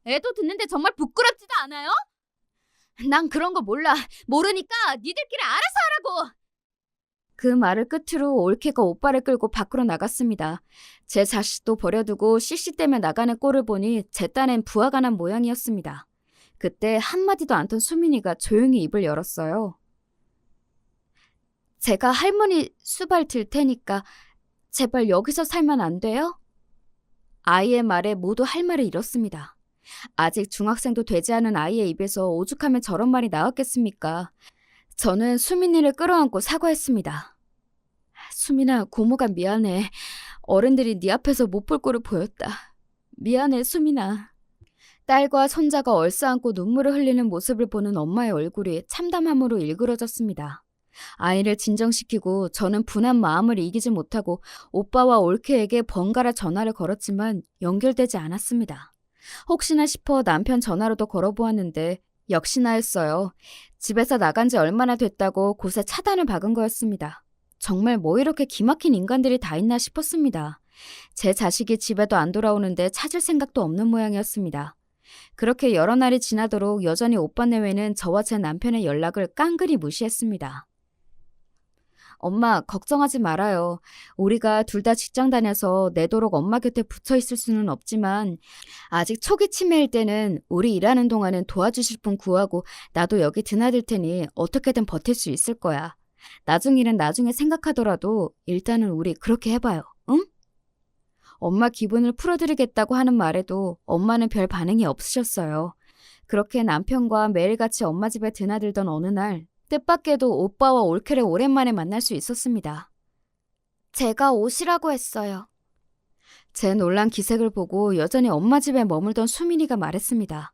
애도 듣는데 정말 부끄럽지도 않아요? 난 그런 거 몰라. 모르니까 니들끼리 알아서 하라고. 그 말을 끝으로 올케가 오빠를 끌고 밖으로 나갔습니다. 제 자식도 버려두고 씩씩대며 나가는 꼴을 보니 제 딴엔 부하가 난 모양이었습니다. 그때 한마디도 않던 수민이가 조용히 입을 열었어요. 제가 할머니 수발 들 테니까 제발 여기서 살면 안 돼요? 아이의 말에 모두 할 말을 잃었습니다. 아직 중학생도 되지 않은 아이의 입에서 오죽하면 저런 말이 나왔겠습니까? 저는 수민이를 끌어안고 사과했습니다. 수민아, 고모가 미안해. 어른들이 네 앞에서 못 볼 꼴을 보였다. 미안해, 수민아. 딸과 손자가 얼싸안고 눈물을 흘리는 모습을 보는 엄마의 얼굴이 참담함으로 일그러졌습니다. 아이를 진정시키고 저는 분한 마음을 이기지 못하고 오빠와 올케에게 번갈아 전화를 걸었지만 연결되지 않았습니다. 혹시나 싶어 남편 전화로도 걸어보았는데 역시나였어요. 집에서 나간 지 얼마나 됐다고 곳에 차단을 박은 거였습니다. 정말 뭐 이렇게 기막힌 인간들이 다 있나 싶었습니다. 제 자식이 집에도 안 돌아오는데 찾을 생각도 없는 모양이었습니다. 그렇게 여러 날이 지나도록 여전히 오빠 내외는 저와 제 남편의 연락을 깡그리 무시했습니다. 엄마, 걱정하지 말아요. 우리가 둘 다 직장 다녀서 내도록 엄마 곁에 붙어 있을 수는 없지만 아직 초기 치매일 때는 우리 일하는 동안은 도와주실 분 구하고 나도 여기 드나들 테니 어떻게든 버틸 수 있을 거야. 나중 일은 나중에 생각하더라도 일단은 우리 그렇게 해봐요. 응? 엄마 기분을 풀어드리겠다고 하는 말에도 엄마는 별 반응이 없으셨어요. 그렇게 남편과 매일같이 엄마 집에 드나들던 어느 날 뜻밖에도 오빠와 올케를 오랜만에 만날 수 있었습니다. 제가 오시라고 했어요. 제 놀란 기색을 보고 여전히 엄마 집에 머물던 수민이가 말했습니다.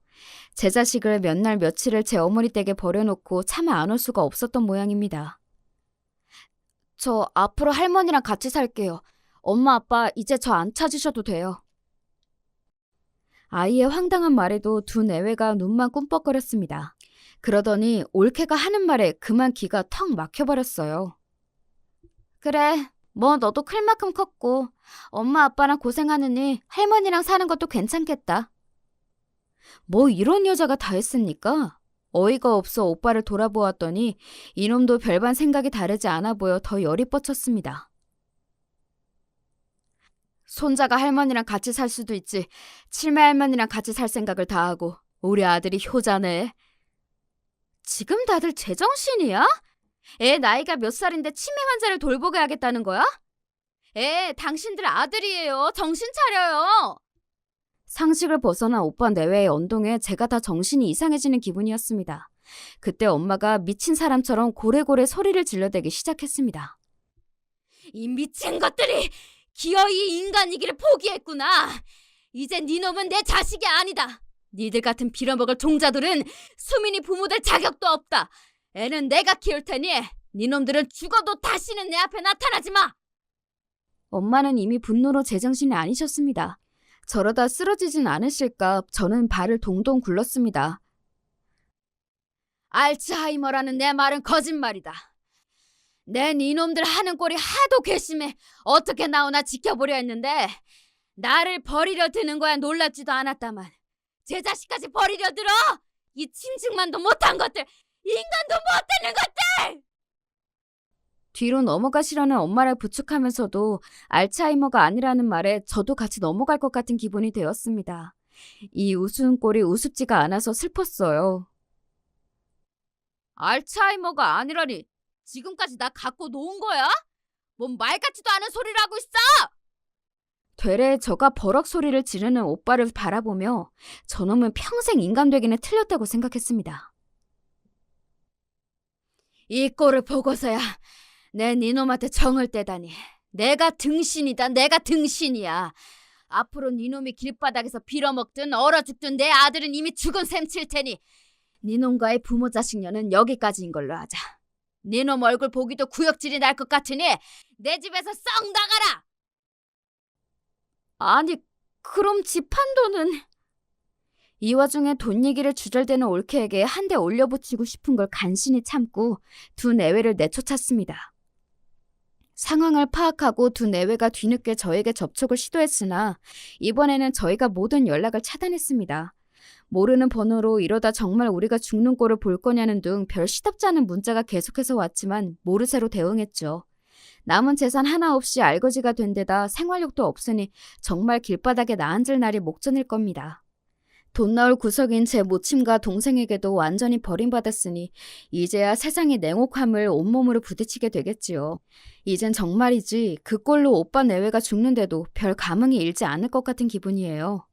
제 자식을 몇 날 며칠을 제 어머니 댁에 버려놓고 차마 안 올 수가 없었던 모양입니다. 저 앞으로 할머니랑 같이 살게요. 엄마 아빠 이제 저 안 찾으셔도 돼요. 아이의 황당한 말에도 두 내외가 눈만 꿈뻑거렸습니다. 그러더니 올케가 하는 말에 그만 기가 턱 막혀버렸어요. 그래, 뭐 너도 클 만큼 컸고 엄마 아빠랑 고생하느니 할머니랑 사는 것도 괜찮겠다. 뭐 이런 여자가 다 있습니까? 어이가 없어 오빠를 돌아보았더니 이놈도 별반 생각이 다르지 않아 보여 더 열이 뻗쳤습니다. 손자가 할머니랑 같이 살 수도 있지. 칠매 할머니랑 같이 살 생각을 다 하고 우리 아들이 효자네. 지금 다들 제정신이야? 애 나이가 몇 살인데 치매 환자를 돌보게 하겠다는 거야? 당신들 아들이에요. 정신 차려요. 상식을 벗어난 오빠 내외의 언동에 제가 다 정신이 이상해지는 기분이었습니다. 그때 엄마가 미친 사람처럼 고래고래 소리를 질러대기 시작했습니다. 이 미친 것들이 기어이 인간이기를 포기했구나. 이제 니놈은 내 자식이 아니다. 니들 같은 빌어먹을 종자들은 수민이 부모될 자격도 없다. 애는 내가 키울 테니 니놈들은 죽어도 다시는 내 앞에 나타나지 마. 엄마는 이미 분노로 제정신이 아니셨습니다. 저러다 쓰러지진 않으실까 저는 발을 동동 굴렀습니다. 알츠하이머라는 내 말은 거짓말이다. 내 니놈들 하는 꼴이 하도 괘씸해 어떻게 나오나 지켜보려 했는데 나를 버리려 드는 거야 놀랍지도 않았다만 제 자식까지 버리려 들어? 이 친증만도 못한 것들! 인간도 못되는 것들! 뒤로 넘어가시려는 엄마를 부축하면서도 알츠하이머가 아니라는 말에 저도 같이 넘어갈 것 같은 기분이 되었습니다. 이 우스운 꼴이 우습지가 않아서 슬펐어요. 알츠하이머가 아니라니 지금까지 나 갖고 놓은 거야? 뭔 말 같지도 않은 소리를 하고 있어! 되레 저가 버럭 소리를 지르는 오빠를 바라보며 저놈은 평생 인간 되기는 틀렸다고 생각했습니다. 이 꼴을 보고서야 내 니놈한테 정을 떼다니. 내가 등신이다. 내가 등신이야. 앞으로 니놈이 길바닥에서 빌어먹든 얼어 죽든 내 아들은 이미 죽은 셈 칠 테니 니놈과의 부모 자식녀는 여기까지인 걸로 하자. 니놈 얼굴 보기도 구역질이 날 것 같으니 내 집에서 썩 나가라. 아니 그럼 집 한도는... 이 와중에 돈 얘기를 주절대는 올케에게 한 대 올려붙이고 싶은 걸 간신히 참고 두 내외를 내쫓았습니다. 상황을 파악하고 두 내외가 뒤늦게 저에게 접촉을 시도했으나 이번에는 저희가 모든 연락을 차단했습니다. 모르는 번호로 이러다 정말 우리가 죽는 꼴을 볼 거냐는 등 별 시답지 않은 문자가 계속해서 왔지만 모르쇠로 대응했죠. 남은 재산 하나 없이 알거지가 된 데다 생활력도 없으니 정말 길바닥에 나앉을 날이 목전일 겁니다. 돈 나올 구석인 제 모친과 동생에게도 완전히 버림받았으니 이제야 세상의 냉혹함을 온몸으로 부딪히게 되겠지요. 이젠 정말이지 그 꼴로 오빠 내외가 죽는데도 별 감흥이 일지 않을 것 같은 기분이에요.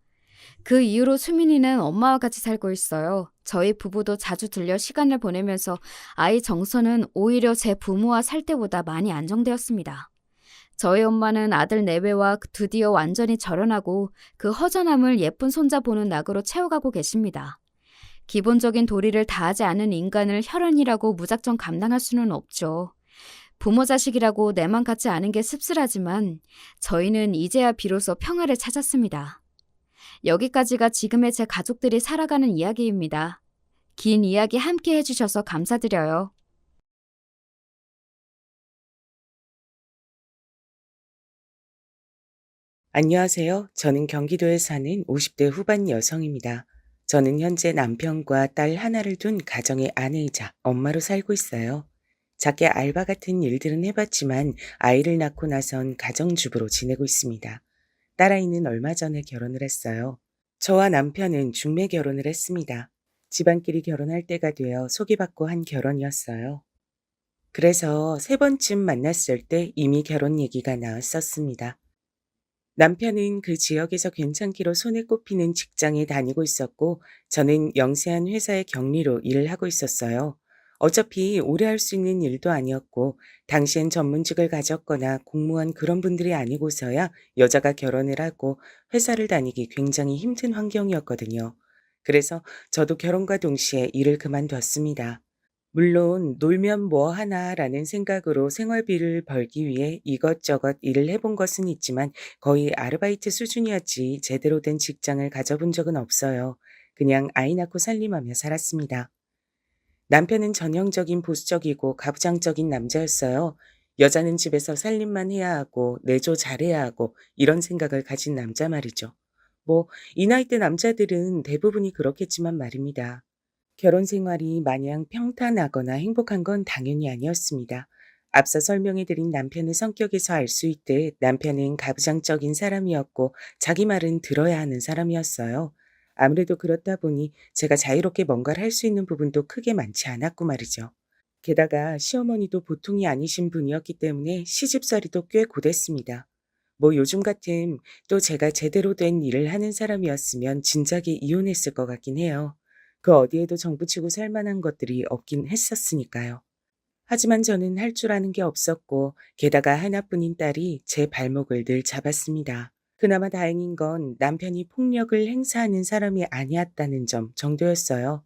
그 이후로 수민이는 엄마와 같이 살고 있어요. 저희 부부도 자주 들려 시간을 보내면서 아이 정서는 오히려 제 부모와 살 때보다 많이 안정되었습니다. 저희 엄마는 아들 내외와 드디어 완전히 절연하고 그 허전함을 예쁜 손자 보는 낙으로 채워가고 계십니다. 기본적인 도리를 다하지 않은 인간을 혈연이라고 무작정 감당할 수는 없죠. 부모 자식이라고 내만 같지 않은 게 씁쓸하지만 저희는 이제야 비로소 평화를 찾았습니다. 여기까지가 지금의 제 가족들이 살아가는 이야기입니다. 긴 이야기 함께 해주셔서 감사드려요. 안녕하세요. 저는 경기도에 사는 50대 후반 여성입니다. 저는 현재 남편과 딸 하나를 둔 가정의 아내이자 엄마로 살고 있어요. 작게 알바 같은 일들은 해봤지만 아이를 낳고 나선 가정주부로 지내고 있습니다. 딸아이는 얼마 전에 결혼을 했어요. 저와 남편은 중매 결혼을 했습니다. 집안끼리 결혼할 때가 되어 소개받고 한 결혼이었어요. 그래서 세 번쯤 만났을 때 이미 결혼 얘기가 나왔었습니다. 남편은 그 지역에서 괜찮기로 손에 꼽히는 직장에 다니고 있었고, 저는 영세한 회사의 격리로 일을 하고 있었어요. 어차피 오래 할 수 있는 일도 아니었고, 당시엔 전문직을 가졌거나 공무원 그런 분들이 아니고서야 여자가 결혼을 하고 회사를 다니기 굉장히 힘든 환경이었거든요. 그래서 저도 결혼과 동시에 일을 그만뒀습니다. 물론 놀면 뭐 하나라는 생각으로 생활비를 벌기 위해 이것저것 일을 해본 것은 있지만 거의 아르바이트 수준이었지 제대로 된 직장을 가져본 적은 없어요. 그냥 아이 낳고 살림하며 살았습니다. 남편은 전형적인 보수적이고 가부장적인 남자였어요. 여자는 집에서 살림만 해야 하고 내조 잘해야 하고 이런 생각을 가진 남자 말이죠. 뭐 이 나이대 남자들은 대부분이 그렇겠지만 말입니다. 결혼 생활이 마냥 평탄하거나 행복한 건 당연히 아니었습니다. 앞서 설명해드린 남편의 성격에서 알 수 있듯 남편은 가부장적인 사람이었고 자기 말은 들어야 하는 사람이었어요. 아무래도 그렇다 보니 제가 자유롭게 뭔가를 할 수 있는 부분도 크게 많지 않았고 말이죠. 게다가 시어머니도 보통이 아니신 분이었기 때문에 시집살이도 꽤 고됐습니다. 뭐 요즘 같은 또 제가 제대로 된 일을 하는 사람이었으면 진작에 이혼했을 것 같긴 해요. 그 어디에도 정부치고 살 만한 것들이 없긴 했었으니까요. 하지만 저는 할 줄 아는 게 없었고, 게다가 하나뿐인 딸이 제 발목을 늘 잡았습니다. 그나마 다행인 건 남편이 폭력을 행사하는 사람이 아니었다는 점 정도였어요.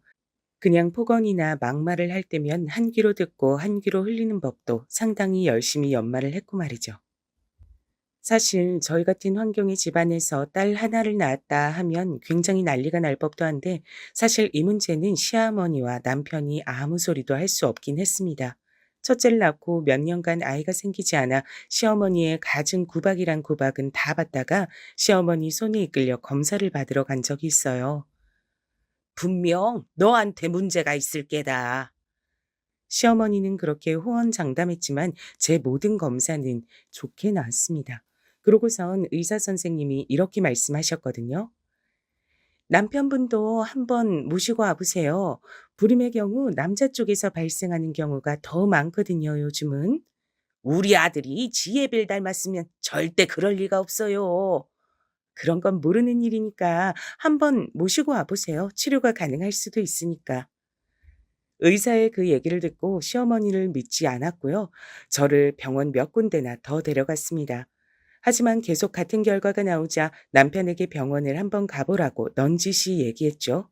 그냥 폭언이나 막말을 할 때면 한 귀로 듣고 한 귀로 흘리는 법도 상당히 열심히 연말을 했고 말이죠. 사실 저희 같은 환경의 집안에서 딸 하나를 낳았다 하면 굉장히 난리가 날 법도 한데 사실 이 문제는 시어머니와 남편이 아무 소리도 할 수 없긴 했습니다. 첫째를 낳고 몇 년간 아이가 생기지 않아 시어머니의 갖은 구박이란 구박은 다 받다가 시어머니 손에 이끌려 검사를 받으러 간 적이 있어요. 분명 너한테 문제가 있을 게다. 시어머니는 그렇게 호언장담했지만 제 모든 검사는 좋게 나왔습니다. 그러고선 의사 선생님이 이렇게 말씀하셨거든요. 남편분도 한번 모시고 와보세요. 불임의 경우 남자 쪽에서 발생하는 경우가 더 많거든요, 요즘은. 우리 아들이 지혜를 닮았으면 절대 그럴 리가 없어요. 그런 건 모르는 일이니까 한번 모시고 와보세요. 치료가 가능할 수도 있으니까. 의사의 그 얘기를 듣고 시어머니를 믿지 않았고요. 저를 병원 몇 군데나 더 데려갔습니다. 하지만 계속 같은 결과가 나오자 남편에게 병원을 한번 가보라고 넌지시 얘기했죠.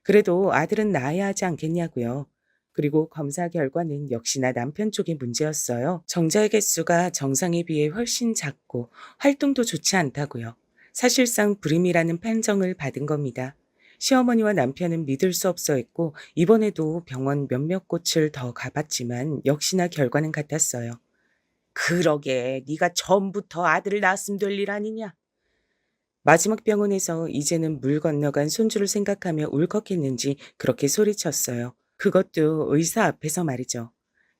그래도 아들은 낳아야 하지 않겠냐고요. 그리고 검사 결과는 역시나 남편 쪽의 문제였어요. 정자의 개수가 정상에 비해 훨씬 작고 활동도 좋지 않다고요. 사실상 불임이라는 판정을 받은 겁니다. 시어머니와 남편은 믿을 수 없어 했고 이번에도 병원 몇몇 곳을 더 가봤지만 역시나 결과는 같았어요. 그러게 네가 처음부터 아들을 낳았으면 될 일 아니냐. 마지막 병원에서 이제는 물 건너간 손주를 생각하며 울컥했는지 그렇게 소리쳤어요. 그것도 의사 앞에서 말이죠.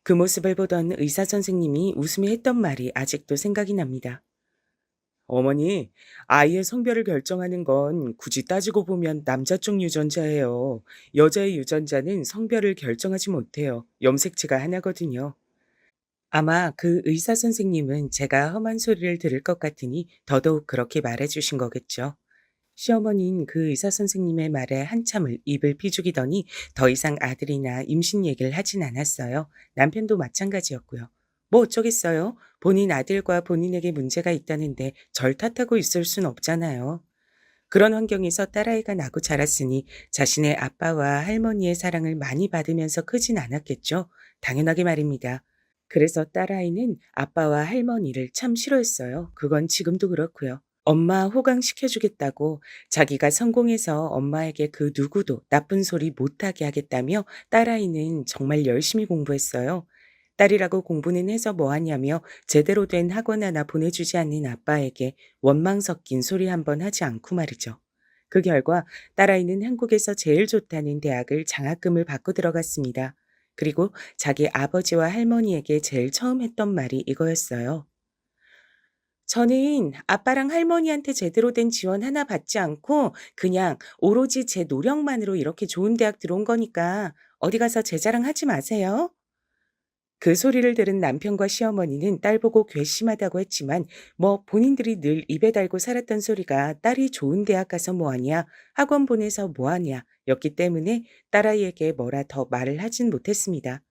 그 모습을 보던 의사 선생님이 웃으며 했던 말이 아직도 생각이 납니다. 어머니, 아이의 성별을 결정하는 건 굳이 따지고 보면 남자 쪽 유전자예요. 여자의 유전자는 성별을 결정하지 못해요. 염색체가 하나거든요. 아마 그 의사 선생님은 제가 험한 소리를 들을 것 같으니 더더욱 그렇게 말해 주신 거겠죠. 시어머니는 그 의사 선생님의 말에 한참을 입을 비죽이더니 더 이상 아들이나 임신 얘기를 하진 않았어요. 남편도 마찬가지였고요. 뭐 어쩌겠어요? 본인 아들과 본인에게 문제가 있다는데 절 탓하고 있을 순 없잖아요. 그런 환경에서 딸아이가 나고 자랐으니 자신의 아빠와 할머니의 사랑을 많이 받으면서 크진 않았겠죠? 당연하게 말입니다. 그래서 딸아이는 아빠와 할머니를 참 싫어했어요. 그건 지금도 그렇고요. 엄마 호강시켜주겠다고 자기가 성공해서 엄마에게 그 누구도 나쁜 소리 못하게 하겠다며 딸아이는 정말 열심히 공부했어요. 딸이라고 공부는 해서 뭐하냐며 제대로 된 학원 하나 보내주지 않는 아빠에게 원망 섞인 소리 한 번 하지 않고 말이죠. 그 결과 딸아이는 한국에서 제일 좋다는 대학을 장학금을 받고 들어갔습니다. 그리고 자기 아버지와 할머니에게 제일 처음 했던 말이 이거였어요. 저는 아빠랑 할머니한테 제대로 된 지원 하나 받지 않고 그냥 오로지 제 노력만으로 이렇게 좋은 대학 들어온 거니까 어디 가서 제 자랑 하지 마세요. 그 소리를 들은 남편과 시어머니는 딸 보고 괘씸하다고 했지만 뭐 본인들이 늘 입에 달고 살았던 소리가 딸이 좋은 대학 가서 뭐하냐, 학원 보내서 뭐하냐 였기 때문에 딸아이에게 뭐라 더 말을 하진 못했습니다.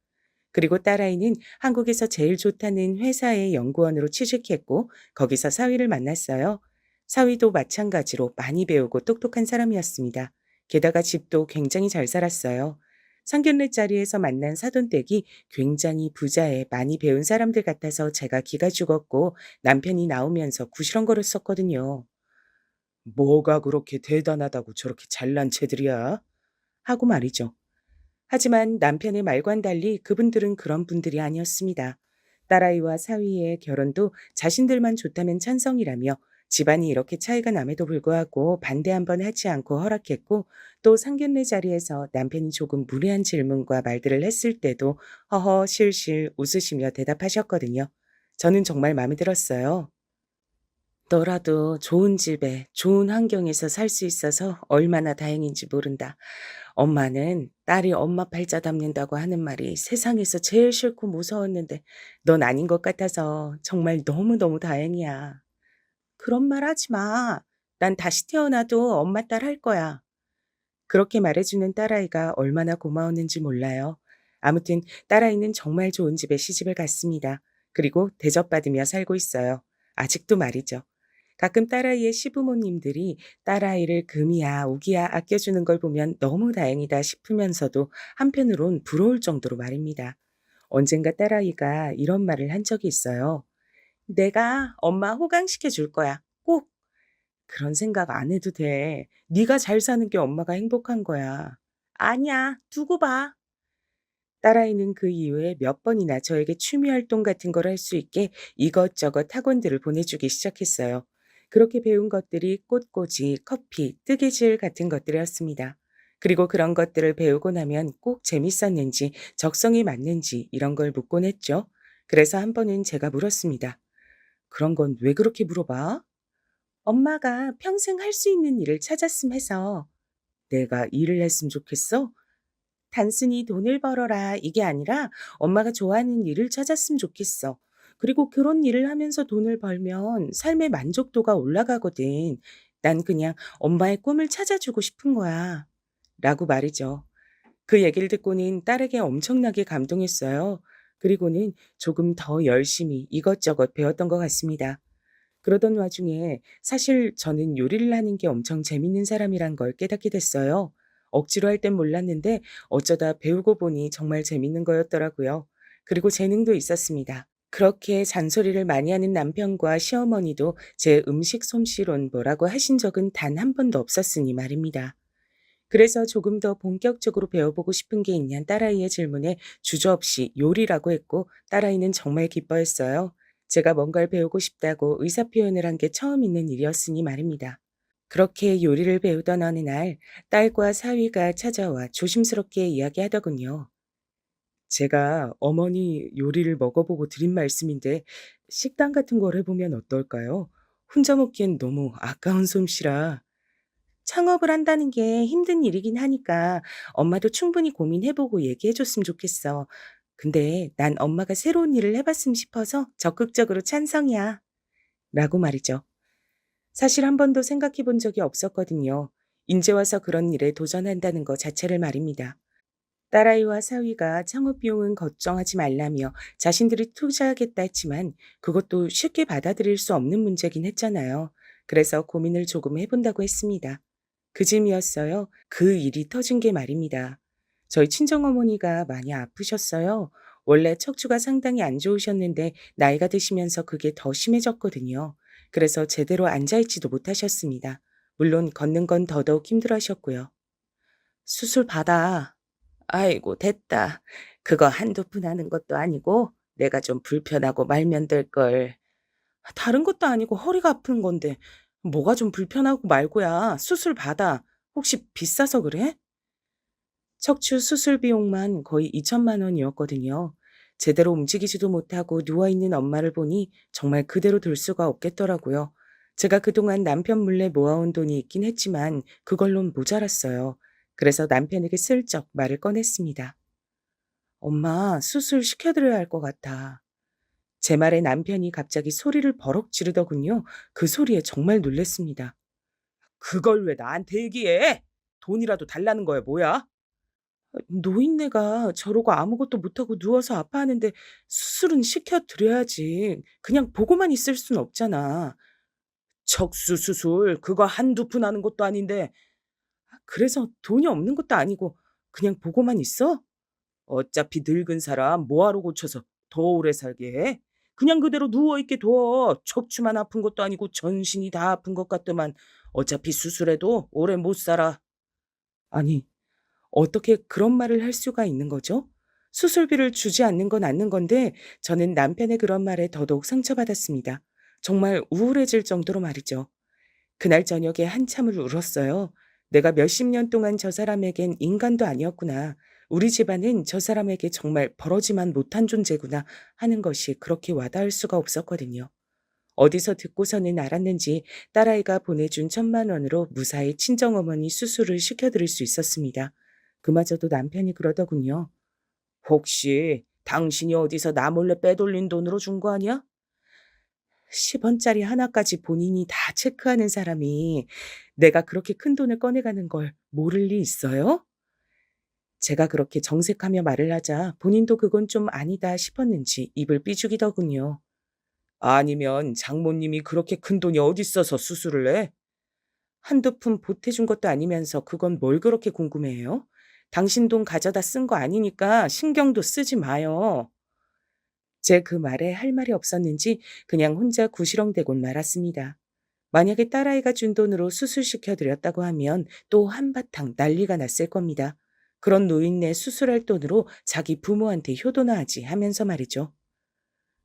그리고 딸아이는 한국에서 제일 좋다는 회사의 연구원으로 취직했고 거기서 사위를 만났어요. 사위도 마찬가지로 많이 배우고 똑똑한 사람이었습니다. 게다가 집도 굉장히 잘 살았어요. 상견례 자리에서 만난 사돈댁이 굉장히 부자에 많이 배운 사람들 같아서 제가 기가 죽었고 남편이 나오면서 구시렁거렸었거든요. 뭐가 그렇게 대단하다고 저렇게 잘난 채들이야? 하고 말이죠. 하지만 남편의 말과는 달리 그분들은 그런 분들이 아니었습니다. 딸아이와 사위의 결혼도 자신들만 좋다면 찬성이라며 집안이 이렇게 차이가 남에도 불구하고 반대 한 번 하지 않고 허락했고 또 상견례 자리에서 남편이 조금 무례한 질문과 말들을 했을 때도 허허 실실 웃으시며 대답하셨거든요. 저는 정말 마음에 들었어요. 너라도 좋은 집에 좋은 환경에서 살 수 있어서 얼마나 다행인지 모른다. 엄마는 딸이 엄마 팔자 담는다고 하는 말이 세상에서 제일 싫고 무서웠는데 넌 아닌 것 같아서 정말 너무너무 다행이야. 그런 말 하지 마. 난 다시 태어나도 엄마 딸 할 거야. 그렇게 말해주는 딸아이가 얼마나 고마웠는지 몰라요. 아무튼 딸아이는 정말 좋은 집에 시집을 갔습니다. 그리고 대접받으며 살고 있어요. 아직도 말이죠. 가끔 딸아이의 시부모님들이 딸아이를 금이야 우기야 아껴주는 걸 보면 너무 다행이다 싶으면서도 한편으론 부러울 정도로 말입니다. 언젠가 딸아이가 이런 말을 한 적이 있어요. 내가 엄마 호강시켜 줄 거야. 꼭. 그런 생각 안 해도 돼. 네가 잘 사는 게 엄마가 행복한 거야. 아니야. 두고 봐. 딸아이는 그 이후에 몇 번이나 저에게 취미 활동 같은 걸 할 수 있게 이것저것 학원들을 보내주기 시작했어요. 그렇게 배운 것들이 꽃꽂이, 커피, 뜨개질 같은 것들이었습니다. 그리고 그런 것들을 배우고 나면 꼭 재밌었는지, 적성에 맞는지 이런 걸 묻곤 했죠. 그래서 한 번은 제가 물었습니다. 그런 건 왜 그렇게 물어봐? 엄마가 평생 할 수 있는 일을 찾았음 해서. 내가 일을 했으면 좋겠어? 단순히 돈을 벌어라 이게 아니라 엄마가 좋아하는 일을 찾았으면 좋겠어. 그리고 그런 일을 하면서 돈을 벌면 삶의 만족도가 올라가거든. 난 그냥 엄마의 꿈을 찾아주고 싶은 거야. 라고 말이죠. 그 얘기를 듣고는 딸에게 엄청나게 감동했어요. 그리고는 조금 더 열심히 이것저것 배웠던 것 같습니다. 그러던 와중에 사실 저는 요리를 하는 게 엄청 재밌는 사람이란 걸 깨닫게 됐어요. 억지로 할 땐 몰랐는데 어쩌다 배우고 보니 정말 재밌는 거였더라고요. 그리고 재능도 있었습니다. 그렇게 잔소리를 많이 하는 남편과 시어머니도 제 음식 솜씨론 뭐라고 하신 적은 단 한 번도 없었으니 말입니다. 그래서 조금 더 본격적으로 배워보고 싶은 게 있냐는 딸아이의 질문에 주저없이 요리라고 했고 딸아이는 정말 기뻐했어요. 제가 뭔가를 배우고 싶다고 의사표현을 한 게 처음 있는 일이었으니 말입니다. 그렇게 요리를 배우던 어느 날 딸과 사위가 찾아와 조심스럽게 이야기하더군요. 제가 어머니 요리를 먹어보고 드린 말씀인데 식당 같은 걸 해보면 어떨까요? 혼자 먹기엔 너무 아까운 솜씨라. 창업을 한다는 게 힘든 일이긴 하니까 엄마도 충분히 고민해보고 얘기해줬으면 좋겠어. 근데 난 엄마가 새로운 일을 해봤으면 싶어서 적극적으로 찬성이야. 라고 말이죠. 사실 한 번도 생각해 본 적이 없었거든요. 인제 와서 그런 일에 도전한다는 것 자체를 말입니다. 딸아이와 사위가 창업 비용은 걱정하지 말라며 자신들이 투자하겠다 했지만 그것도 쉽게 받아들일 수 없는 문제긴 했잖아요. 그래서 고민을 조금 해본다고 했습니다. 그 즈음이었어요. 그 일이 터진 게 말입니다. 저희 친정어머니가 많이 아프셨어요. 원래 척추가 상당히 안 좋으셨는데 나이가 드시면서 그게 더 심해졌거든요. 그래서 제대로 앉아있지도 못하셨습니다. 물론 걷는 건 더더욱 힘들어 하셨고요. 수술 받아. 아이고, 됐다. 그거 한두 푼 하는 것도 아니고 내가 좀 불편하고 말면 될걸. 다른 것도 아니고 허리가 아픈 건데 뭐가 좀 불편하고 말고야. 수술 받아. 혹시 비싸서 그래? 척추 수술 비용만 거의 2천만 원이었거든요. 제대로 움직이지도 못하고 누워있는 엄마를 보니 정말 그대로 둘 수가 없겠더라고요. 제가 그동안 남편 몰래 모아온 돈이 있긴 했지만 그걸론 모자랐어요. 그래서 남편에게 슬쩍 말을 꺼냈습니다. 엄마, 수술 시켜드려야 할 것 같아. 제 말에 남편이 갑자기 소리를 버럭 지르더군요. 그 소리에 정말 놀랐습니다. 그걸 왜 나한테 얘기해? 돈이라도 달라는 거야, 뭐야? 노인네가 저러고 아무것도 못하고 누워서 아파하는데 수술은 시켜드려야지. 그냥 보고만 있을 순 없잖아. 척수 수술, 그거 한두 푼 하는 것도 아닌데. 그래서 돈이 없는 것도 아니고 그냥 보고만 있어? 어차피 늙은 사람 뭐하러 고쳐서 더 오래 살게 해? 그냥 그대로 누워있게 둬. 척추만 아픈 것도 아니고 전신이 다 아픈 것 같더만. 어차피 수술해도 오래 못 살아. 아니, 어떻게 그런 말을 할 수가 있는 거죠? 수술비를 주지 않는 건 않는 건데 저는 남편의 그런 말에 더더욱 상처받았습니다. 정말 우울해질 정도로 말이죠. 그날 저녁에 한참을 울었어요. 내가 몇십 년 동안 저 사람에겐 인간도 아니었구나. 우리 집안은 저 사람에게 정말 벌어지만 못한 존재구나 하는 것이 그렇게 와닿을 수가 없었거든요. 어디서 듣고서는 알았는지 딸아이가 보내준 1,000만 원으로 무사히 친정어머니 수술을 시켜드릴 수 있었습니다. 그마저도 남편이 그러더군요. 혹시 당신이 어디서 나 몰래 빼돌린 돈으로 준 거 아니야? 10원짜리 하나까지 본인이 다 체크하는 사람이 내가 그렇게 큰 돈을 꺼내가는 걸 모를 리 있어요? 제가 그렇게 정색하며 말을 하자 본인도 그건 좀 아니다 싶었는지 입을 삐죽이더군요. 아니면 장모님이 그렇게 큰 돈이 어디 있어서 수술을 해? 한두 푼 보태준 것도 아니면서 그건 뭘 그렇게 궁금해해요? 당신 돈 가져다 쓴 거 아니니까 신경도 쓰지 마요. 제 그 말에 할 말이 없었는지 그냥 혼자 구시렁대곤 말았습니다. 만약에 딸아이가 준 돈으로 수술시켜 드렸다고 하면 또 한바탕 난리가 났을 겁니다. 그런 노인네 수술할 돈으로 자기 부모한테 효도나 하지 하면서 말이죠.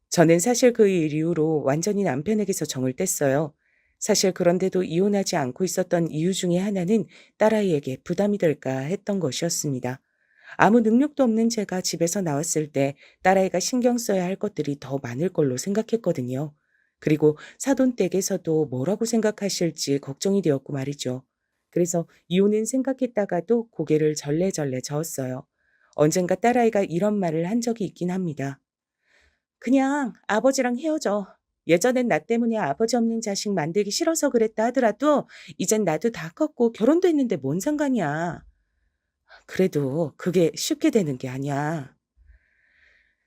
저는 사실 그 일 이후로 완전히 남편에게서 정을 뗐어요. 사실 그런데도 이혼하지 않고 있었던 이유 중에 하나는 딸아이에게 부담이 될까 했던 것이었습니다. 아무 능력도 없는 제가 집에서 나왔을 때 딸아이가 신경 써야 할 것들이 더 많을 걸로 생각했거든요. 그리고 사돈댁에서도 뭐라고 생각하실지 걱정이 되었고 말이죠. 그래서 이혼은 생각했다가도 고개를 절레절레 저었어요. 언젠가 딸아이가 이런 말을 한 적이 있긴 합니다. 그냥 아버지랑 헤어져. 예전엔 나 때문에 아버지 없는 자식 만들기 싫어서 그랬다 하더라도 이젠 나도 다 컸고 결혼도 했는데 뭔 상관이야. 그래도 그게 쉽게 되는 게 아니야.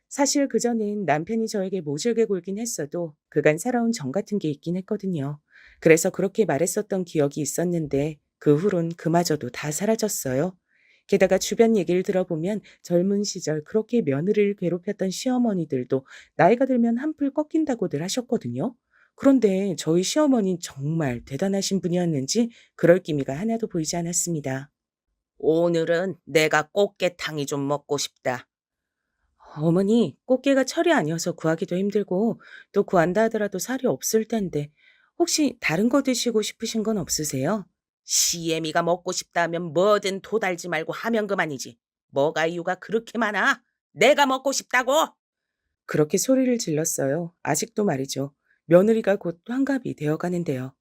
사실 그전엔 남편이 저에게 모질게 굴긴 했어도 그간 살아온 정 같은 게 있긴 했거든요. 그래서 그렇게 말했었던 기억이 있었는데 그 후론 그마저도 다 사라졌어요. 게다가 주변 얘기를 들어보면 젊은 시절 그렇게 며느리를 괴롭혔던 시어머니들도 나이가 들면 한풀 꺾인다고들 하셨거든요. 그런데 저희 시어머니는 정말 대단하신 분이었는지 그럴 기미가 하나도 보이지 않았습니다. 오늘은 내가 꽃게탕이 좀 먹고 싶다. 어머니, 꽃게가 철이 아니어서 구하기도 힘들고 또 구한다 하더라도 살이 없을 텐데 혹시 다른 거 드시고 싶으신 건 없으세요? 시애미가 먹고 싶다 하면 뭐든 도달지 말고 하면 그만이지. 뭐가 이유가 그렇게 많아? 내가 먹고 싶다고! 그렇게 소리를 질렀어요. 아직도 말이죠. 며느리가 곧 환갑이 되어 가는데요.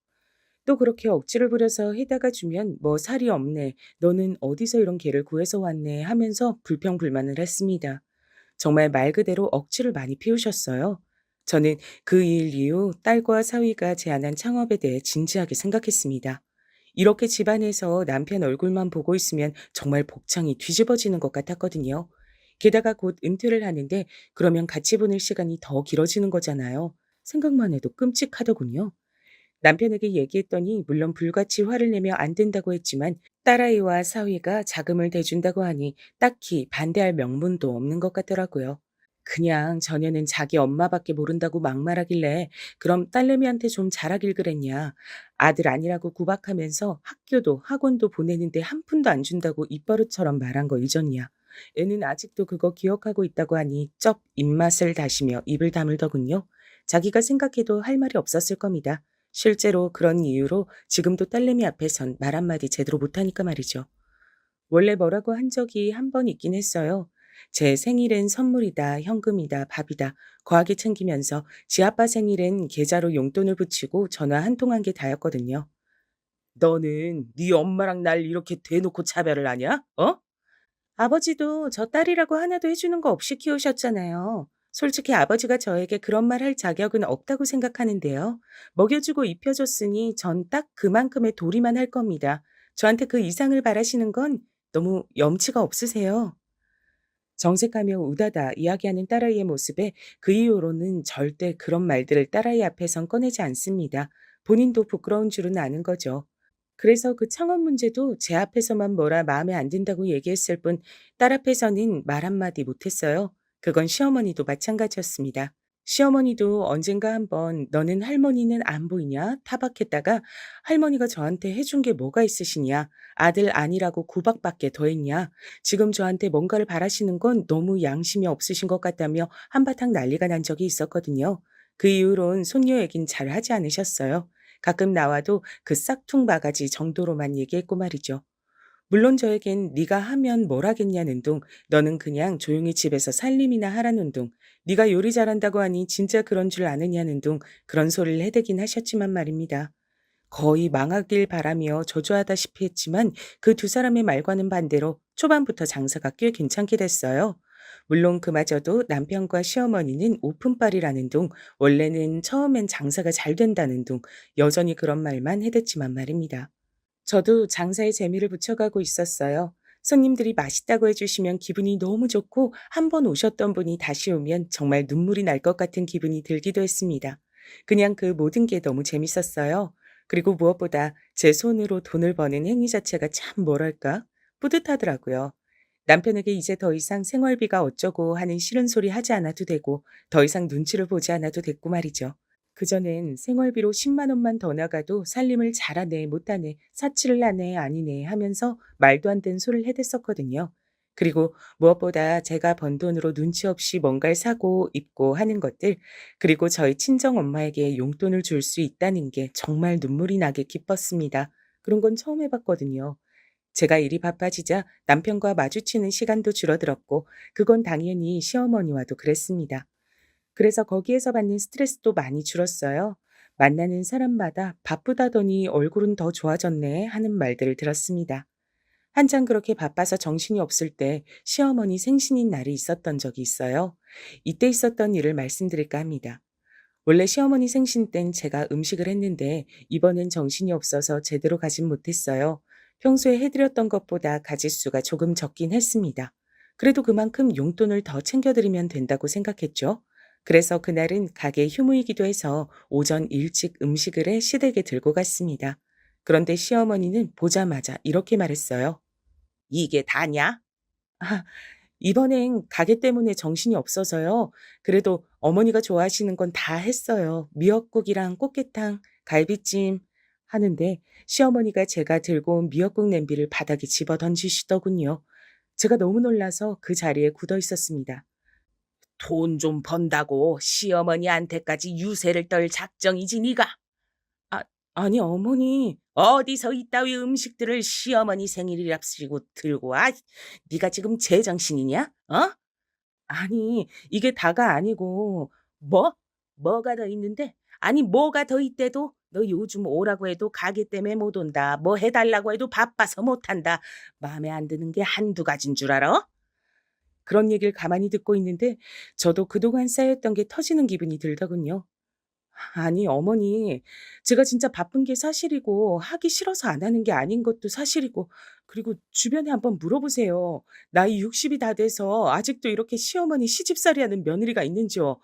또 그렇게 억지를 부려서 해다가 주면 "뭐 살이 없네. 너는 어디서 이런 개를 구해서 왔네." 하면서 불평불만을 했습니다. 정말 말 그대로 억지를 많이 피우셨어요. 저는 그 일 이후 딸과 사위가 제안한 창업에 대해 진지하게 생각했습니다. 이렇게 집안에서 남편 얼굴만 보고 있으면 정말 복창이 뒤집어지는 것 같았거든요. 게다가 곧 은퇴를 하는데 그러면 같이 보낼 시간이 더 길어지는 거잖아요. 생각만 해도 끔찍하더군요. 남편에게 얘기했더니 물론 불같이 화를 내며 안 된다고 했지만 딸아이와 사위가 자금을 대준다고 하니 딱히 반대할 명분도 없는 것 같더라고요. 그냥 전에는 자기 엄마밖에 모른다고 막말하길래 그럼 딸내미한테 좀 잘하길 그랬냐. 아들 아니라고 구박하면서 학교도 학원도 보내는데 한 푼도 안 준다고 입버릇처럼 말한 거 잊었냐. 애는 아직도 그거 기억하고 있다고 하니 쩝 입맛을 다시며 입을 다물더군요. 자기가 생각해도 할 말이 없었을 겁니다. 실제로 그런 이유로 지금도 딸내미 앞에선 말 한마디 제대로 못하니까 말이죠. 원래 뭐라고 한 적이 한 번 있긴 했어요. 제 생일엔 선물이다, 현금이다, 밥이다 거하게 챙기면서 지 아빠 생일엔 계좌로 용돈을 붙이고 전화 한 통 한 게 다였거든요. "너는 네 엄마랑 날 이렇게 대놓고 차별을 하냐? 어? 아버지도 저 딸이라고 하나도 해 주는 거 없이 키우셨잖아요. 솔직히 아버지가 저에게 그런 말 할 자격은 없다고 생각하는데요. 먹여주고 입혀줬으니 전 딱 그만큼의 도리만 할 겁니다. 저한테 그 이상을 바라시는 건 너무 염치가 없으세요." 정색하며 우다다 이야기하는 딸아이의 모습에 그 이후로는 절대 그런 말들을 딸아이 앞에선 꺼내지 않습니다. 본인도 부끄러운 줄은 아는 거죠. 그래서 그 창업 문제도 제 앞에서만 뭐라 마음에 안 든다고 얘기했을 뿐 딸 앞에서는 말 한마디 못했어요. 그건 시어머니도 마찬가지였습니다. 시어머니도 언젠가 한번 "너는 할머니는 안 보이냐?" 타박했다가 할머니가 저한테 해준 게 뭐가 있으시냐? 아들 아니라고 구박밖에 더했냐? 지금 저한테 뭔가를 바라시는 건 너무 양심이 없으신 것 같다며 한바탕 난리가 난 적이 있었거든요. 그 이후론 손녀 얘긴 잘 하지 않으셨어요. 가끔 나와도 그 싹퉁 바가지 정도로만 얘기했고 말이죠. 물론 저에겐 "네가 하면 뭘 하겠냐"는 둥, "너는 그냥 조용히 집에서 살림이나 하라는 둥, 네가 요리 잘한다고 하니 진짜 그런 줄 아느냐는 둥 그런 소리를 해대긴 하셨지만 말입니다. 거의 망하길 바라며 저주하다시피 했지만 그 두 사람의 말과는 반대로 초반부터 장사가 꽤 괜찮게 됐어요. 물론 그마저도 남편과 시어머니는 오픈빨이라는 둥, 원래는 처음엔 장사가 잘 된다는 둥, 여전히 그런 말만 해댔지만 말입니다. 저도 장사에 재미를 붙여가고 있었어요. 손님들이 맛있다고 해주시면 기분이 너무 좋고 한 번 오셨던 분이 다시 오면 정말 눈물이 날 것 같은 기분이 들기도 했습니다. 그냥 그 모든 게 너무 재밌었어요. 그리고 무엇보다 제 손으로 돈을 버는 행위 자체가 참 뭐랄까 뿌듯하더라고요. 남편에게 이제 더 이상 생활비가 어쩌고 하는 싫은 소리 하지 않아도 되고 더 이상 눈치를 보지 않아도 됐고 말이죠. 그전엔 생활비로 10만 원만 더 나가도 살림을 잘하네 못하네 사치를 하네 아니네 하면서 말도 안 되는 소리를 해댔었거든요. 그리고 무엇보다 제가 번 돈으로 눈치 없이 뭔가를 사고 입고 하는 것들, 그리고 저희 친정 엄마에게 용돈을 줄 수 있다는 게 정말 눈물이 나게 기뻤습니다. 그런 건 처음 해봤거든요. 제가 일이 바빠지자 남편과 마주치는 시간도 줄어들었고 그건 당연히 시어머니와도 그랬습니다. 그래서 거기에서 받는 스트레스도 많이 줄었어요. 만나는 사람마다 "바쁘다더니 얼굴은 더 좋아졌네." 하는 말들을 들었습니다. 한창 그렇게 바빠서 정신이 없을 때 시어머니 생신인 날이 있었던 적이 있어요. 이때 있었던 일을 말씀드릴까 합니다. 원래 시어머니 생신 땐 제가 음식을 했는데 이번엔 정신이 없어서 제대로 가진 못했어요. 평소에 해드렸던 것보다 가짓수가 조금 적긴 했습니다. 그래도 그만큼 용돈을 더 챙겨드리면 된다고 생각했죠. 그래서 그날은 가게 휴무이기도 해서 오전 일찍 음식을 해 시댁에 들고 갔습니다. 그런데 시어머니는 보자마자 이렇게 말했어요. "이게 다냐?" 아, 이번엔 가게 때문에 정신이 없어서요. 그래도 어머니가 좋아하시는 건 다 했어요. 미역국이랑 꽃게탕, 갈비찜 하는데 시어머니가 제가 들고 온 미역국 냄비를 바닥에 집어 던지시더군요. 제가 너무 놀라서 그 자리에 굳어 있었습니다. "돈 좀 번다고 시어머니한테까지 유세를 떨 작정이지 네가?" 아, 아니 어머니. "어디서 이따위 음식들을 시어머니 생일이랍시고 들고 와. 네가 지금 제정신이냐? 어?" 아니 이게 다가 아니고 "뭐? 뭐가 더 있는데?" 아니 뭐가 더 있대도 너 요즘 오라고 해도 가게 때문에 못 온다. 뭐 해달라고 해도 바빠서 못 한다. 마음에 안 드는 게 한두 가지인 줄 알아? 그런 얘기를 가만히 듣고 있는데 저도 그동안 쌓였던 게 터지는 기분이 들더군요. 아니 어머니, 제가 진짜 바쁜 게 사실이고 하기 싫어서 안 하는 게 아닌 것도 사실이고, 그리고 주변에 한번 물어보세요. 나이 60이 다 돼서 아직도 이렇게 시어머니 시집살이 하는 며느리가 있는지요.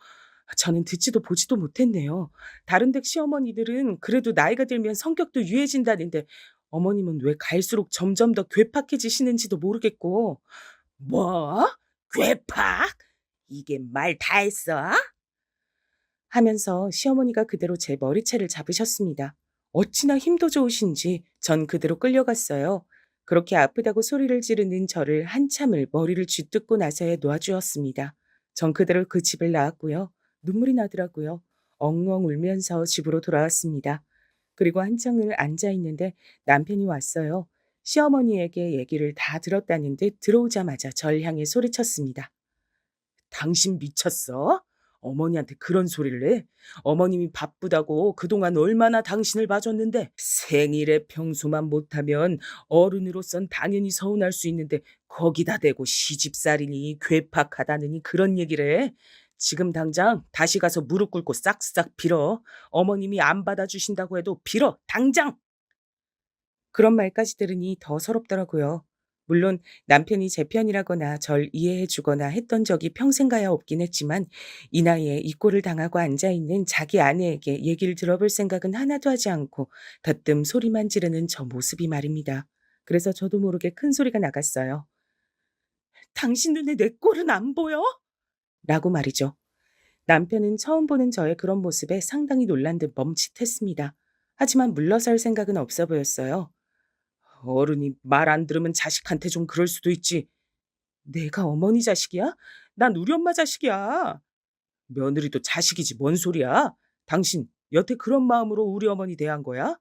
저는 듣지도 보지도 못했네요. 다른 댁 시어머니들은 그래도 나이가 들면 성격도 유해진다는데 어머님은 왜 갈수록 점점 더 괴팍해지시는지도 모르겠고. 뭐? 괴팍? 이게 말 다 했어? 하면서 시어머니가 그대로 제 머리채를 잡으셨습니다. 어찌나 힘도 좋으신지 전 그대로 끌려갔어요. 그렇게 아프다고 소리를 지르는 저를 한참을 머리를 쥐뜯고 나서야 놓아주었습니다. 전 그대로 그 집을 나왔고요. 눈물이 나더라고요. 엉엉 울면서 집으로 돌아왔습니다. 그리고 한참을 앉아 있는데 남편이 왔어요. 시어머니에게 얘기를 다 들었다는 듯 들어오자마자 절 향해 소리쳤습니다. 당신 미쳤어? 어머니한테 그런 소리를 해? 어머님이 바쁘다고 그동안 얼마나 당신을 봐줬는데 생일에 평소만 못하면 어른으로선 당연히 서운할 수 있는데 거기다 대고 시집살이니 괴팍하다느니 그런 얘기를 해? 지금 당장 다시 가서 무릎 꿇고 싹싹 빌어. 어머님이 안 받아주신다고 해도 빌어. 당장! 그런 말까지 들으니 더 서럽더라고요. 물론 남편이 제 편이라거나 절 이해해 주거나 했던 적이 평생 가야 없긴 했지만 이 나이에 이 꼴을 당하고 앉아 있는 자기 아내에게 얘기를 들어볼 생각은 하나도 하지 않고 대뜸 소리만 지르는 저 모습이 말입니다. 그래서 저도 모르게 큰 소리가 나갔어요. 당신 눈에 내 꼴은 안 보여? 라고 말이죠. 남편은 처음 보는 저의 그런 모습에 상당히 놀란 듯 멈칫했습니다. 하지만 물러설 생각은 없어 보였어요. 어른이 말 안 들으면 자식한테 좀 그럴 수도 있지. 내가 어머니 자식이야? 난 우리 엄마 자식이야. 며느리도 자식이지 뭔 소리야? 당신 여태 그런 마음으로 우리 어머니 대한 거야?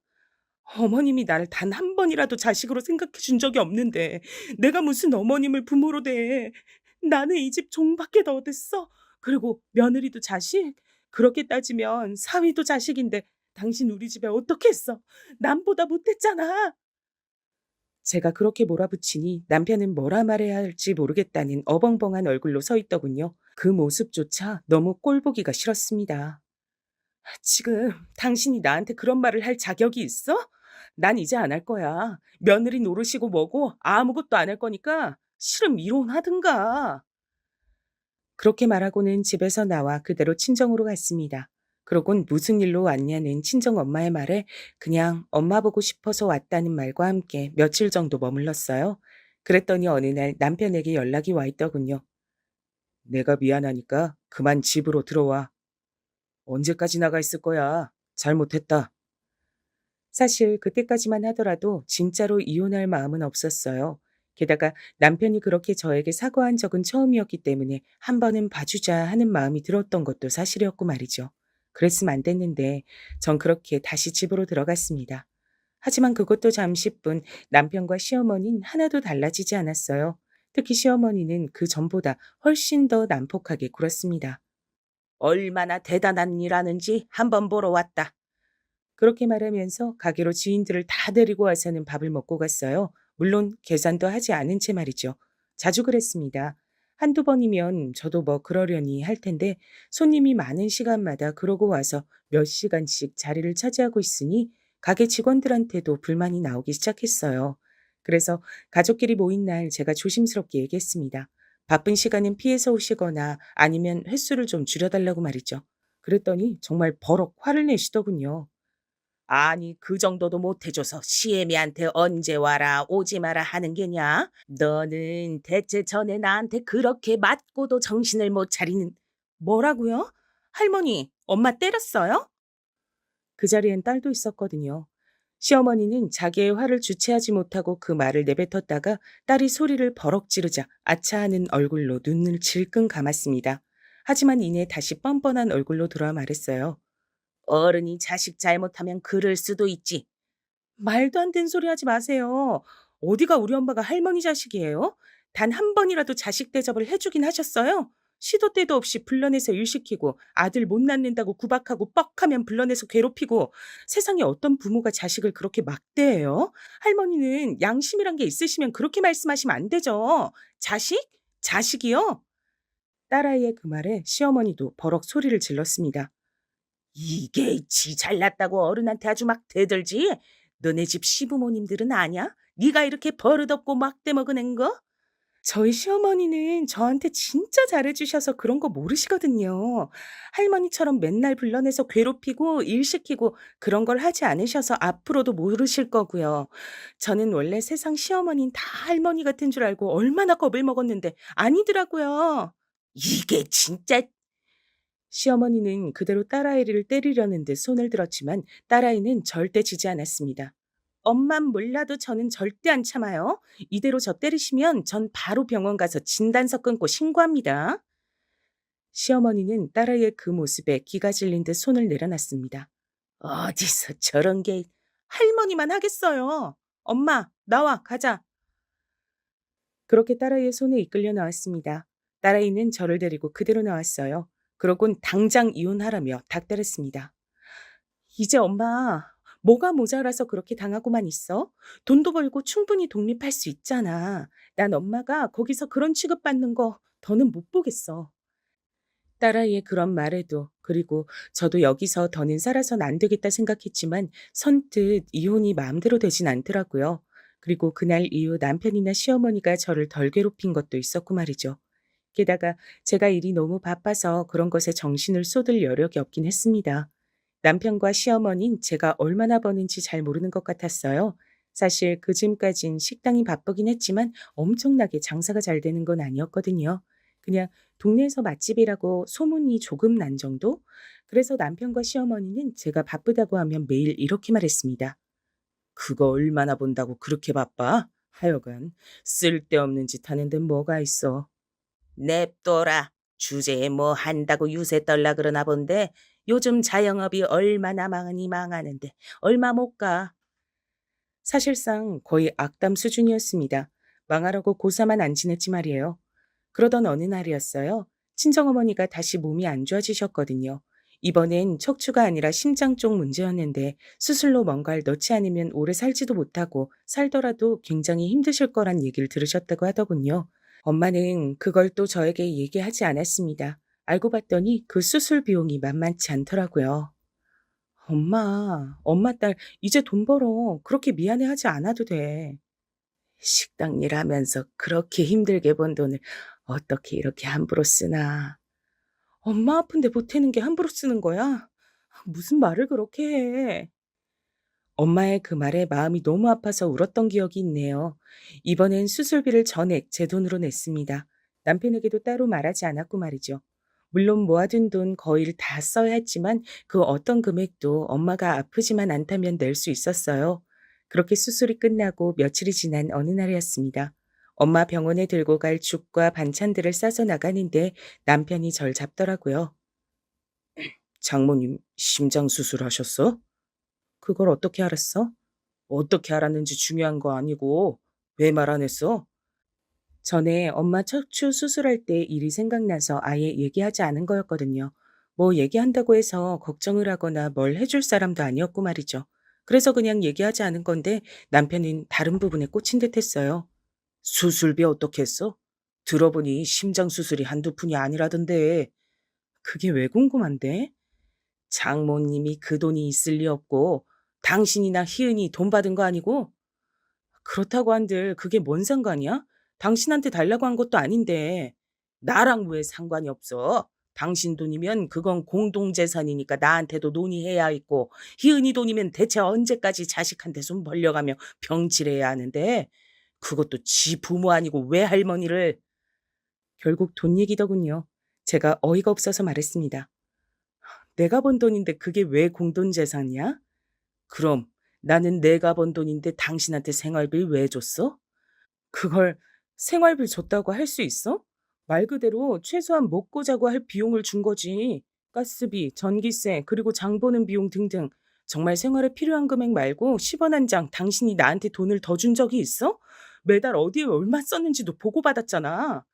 어머님이 나를 단 한 번이라도 자식으로 생각해 준 적이 없는데 내가 무슨 어머님을 부모로 대해. 나는 이 집 종밖에 더 어딨어. 그리고 며느리도 자식? 그렇게 따지면 사위도 자식인데 당신 우리 집에 어떻게 했어? 남보다 못했잖아. 제가 그렇게 몰아붙이니 남편은 뭐라 말해야 할지 모르겠다는 어벙벙한 얼굴로 서 있더군요. 그 모습조차 너무 꼴보기가 싫었습니다. 지금 당신이 나한테 그런 말을 할 자격이 있어? 난 이제 안 할 거야. 며느리 노릇이고 뭐고 아무것도 안 할 거니까 싫으면 이혼하든가. 그렇게 말하고는 집에서 나와 그대로 친정으로 갔습니다. 그러곤 무슨 일로 왔냐는 친정 엄마의 말에 그냥 엄마 보고 싶어서 왔다는 말과 함께 며칠 정도 머물렀어요. 그랬더니 어느 날 남편에게 연락이 와 있더군요. 내가 미안하니까 그만 집으로 들어와. 언제까지 나가 있을 거야? 잘못했다. 사실 그때까지만 하더라도 진짜로 이혼할 마음은 없었어요. 게다가 남편이 그렇게 저에게 사과한 적은 처음이었기 때문에 한 번은 봐주자 하는 마음이 들었던 것도 사실이었고 말이죠. 그랬으면 안 됐는데 전 그렇게 다시 집으로 들어갔습니다. 하지만 그것도 잠시뿐 남편과 시어머니는 하나도 달라지지 않았어요. 특히 시어머니는 그 전보다 훨씬 더 난폭하게 굴었습니다. 얼마나 대단한 일 하는지 한번 보러 왔다. 그렇게 말하면서 가게로 지인들을 다 데리고 와서는 밥을 먹고 갔어요. 물론 계산도 하지 않은 채 말이죠. 자주 그랬습니다. 한두 번이면 저도 뭐 그러려니 할 텐데 손님이 많은 시간마다 그러고 와서 몇 시간씩 자리를 차지하고 있으니 가게 직원들한테도 불만이 나오기 시작했어요. 그래서 가족끼리 모인 날 제가 조심스럽게 얘기했습니다. 바쁜 시간은 피해서 오시거나 아니면 횟수를 좀 줄여달라고 말이죠. 그랬더니 정말 버럭 화를 내시더군요. 아니 그 정도도 못 해줘서 시애미한테 언제 와라 오지 마라 하는 게냐? 너는 대체 전에 나한테 그렇게 맞고도 정신을 못 차리는. 뭐라고요? 할머니, 엄마 때렸어요? 그 자리엔 딸도 있었거든요. 시어머니는 자기의 화를 주체하지 못하고 그 말을 내뱉었다가 딸이 소리를 버럭 지르자 아차하는 얼굴로 눈을 질끈 감았습니다. 하지만 이내 다시 뻔뻔한 얼굴로 돌아 말했어요. 어른이 자식 잘못하면 그럴 수도 있지. 말도 안 되는 소리 하지 마세요. 어디가 우리 엄마가 할머니 자식이에요? 단 한 번이라도 자식 대접을 해주긴 하셨어요? 시도 때도 없이 불러내서 일 시키고 아들 못 낳는다고 구박하고 뻑하면 불러내서 괴롭히고 세상에 어떤 부모가 자식을 그렇게 막대해요? 할머니는 양심이란 게 있으시면 그렇게 말씀하시면 안 되죠. 자식? 자식이요? 딸아이의 그 말에 시어머니도 버럭 소리를 질렀습니다. 이게 지 잘났다고 어른한테 아주 막 대들지? 너네 집 시부모님들은 아냐? 네가 이렇게 버릇없고 막대 먹어낸 거? 저희 시어머니는 저한테 진짜 잘해주셔서 그런 거 모르시거든요. 할머니처럼 맨날 불러내서 괴롭히고 일 시키고 그런 걸 하지 않으셔서 앞으로도 모르실 거고요. 저는 원래 세상 시어머니는 다 할머니 같은 줄 알고 얼마나 겁을 먹었는데 아니더라고요. 이게 진짜. 시어머니는 그대로 딸아이를 때리려는 듯 손을 들었지만 딸아이는 절대 지지 않았습니다. 엄만 몰라도 저는 절대 안 참아요. 이대로 저 때리시면 전 바로 병원 가서 진단서 끊고 신고합니다. 시어머니는 딸아이의 그 모습에 기가 질린 듯 손을 내려놨습니다. 어디서 저런 게 할머니만 하겠어요. 엄마, 나와, 가자. 그렇게 딸아이의 손에 이끌려 나왔습니다. 딸아이는 저를 데리고 그대로 나왔어요. 그러곤 당장 이혼하라며 닥달했습니다. 이제 엄마, 뭐가 모자라서 그렇게 당하고만 있어? 돈도 벌고 충분히 독립할 수 있잖아. 난 엄마가 거기서 그런 취급받는 거 더는 못 보겠어. 딸아이의 그런 말에도 그리고 저도 여기서 더는 살아선 안 되겠다 생각했지만 선뜻 이혼이 마음대로 되진 않더라고요. 그리고 그날 이후 남편이나 시어머니가 저를 덜 괴롭힌 것도 있었고 말이죠. 게다가 제가 일이 너무 바빠서 그런 것에 정신을 쏟을 여력이 없긴 했습니다. 남편과 시어머니는 제가 얼마나 버는지 잘 모르는 것 같았어요. 사실 그쯤까진 식당이 바쁘긴 했지만 엄청나게 장사가 잘 되는 건 아니었거든요. 그냥 동네에서 맛집이라고 소문이 조금 난 정도? 그래서 남편과 시어머니는 제가 바쁘다고 하면 매일 이렇게 말했습니다. 그거 얼마나 본다고 그렇게 바빠? 하여간 쓸데없는 짓 하는 데 뭐가 있어. 냅둬라. 주제에 뭐 한다고 유세 떨라 그러나 본데 요즘 자영업이 얼마나 망하니 망하는데 얼마 못 가. 사실상 거의 악담 수준이었습니다. 망하라고 고사만 안 지냈지 말이에요. 그러던 어느 날이었어요. 친정어머니가 다시 몸이 안 좋아지셨거든요. 이번엔 척추가 아니라 심장 쪽 문제였는데 수술로 뭔가를 넣지 않으면 오래 살지도 못하고 살더라도 굉장히 힘드실 거란 얘기를 들으셨다고 하더군요. 엄마는 그걸 또 저에게 얘기하지 않았습니다. 알고 봤더니 그 수술 비용이 만만치 않더라고요. 엄마 딸 이제 돈 벌어. 그렇게 미안해하지 않아도 돼. 식당 일하면서 그렇게 힘들게 번 돈을 어떻게 이렇게 함부로 쓰나. 엄마 아픈데 보태는 게 함부로 쓰는 거야? 무슨 말을 그렇게 해. 엄마의 그 말에 마음이 너무 아파서 울었던 기억이 있네요. 이번엔 수술비를 전액 제 돈으로 냈습니다. 남편에게도 따로 말하지 않았고 말이죠. 물론 모아둔 돈 거의 다 써야 했지만 그 어떤 금액도 엄마가 아프지만 않다면 낼 수 있었어요. 그렇게 수술이 끝나고 며칠이 지난 어느 날이었습니다. 엄마 병원에 들고 갈 죽과 반찬들을 싸서 나가는데 남편이 절 잡더라고요. 장모님 심장 수술하셨어? 그걸 어떻게 알았어? 어떻게 알았는지 중요한 거 아니고 왜 말 안 했어? 전에 엄마 척추 수술할 때 일이 생각나서 아예 얘기하지 않은 거였거든요. 뭐 얘기한다고 해서 걱정을 하거나 뭘 해줄 사람도 아니었고 말이죠. 그래서 그냥 얘기하지 않은 건데 남편은 다른 부분에 꽂힌 듯 했어요. 수술비 어떻게 했어? 들어보니 심장 수술이 한두 푼이 아니라던데. 그게 왜 궁금한데? 장모님이 그 돈이 있을 리 없고 당신이나 희은이 돈 받은 거 아니고? 그렇다고 한들 그게 뭔 상관이야? 당신한테 달라고 한 것도 아닌데. 나랑 왜 상관이 없어? 당신 돈이면 그건 공동재산이니까 나한테도 논의해야 있고 희은이 돈이면 대체 언제까지 자식한테 손 벌려가며 병치래야 하는데 그것도 지 부모 아니고 왜 할머니를. 결국 돈 얘기더군요. 제가 어이가 없어서 말했습니다. 내가 번 돈인데 그게 왜 공동재산이야? 그럼 나는 내가 번 돈인데 당신한테 생활비 왜 줬어? 그걸 생활비 줬다고 할 수 있어? 말 그대로 최소한 먹고 자고 할 비용을 준 거지. 가스비, 전기세, 그리고 장 보는 비용 등등. 정말 생활에 필요한 금액 말고 10원 한 장 당신이 나한테 돈을 더 준 적이 있어? 매달 어디에 얼마 썼는지도 보고받았잖아.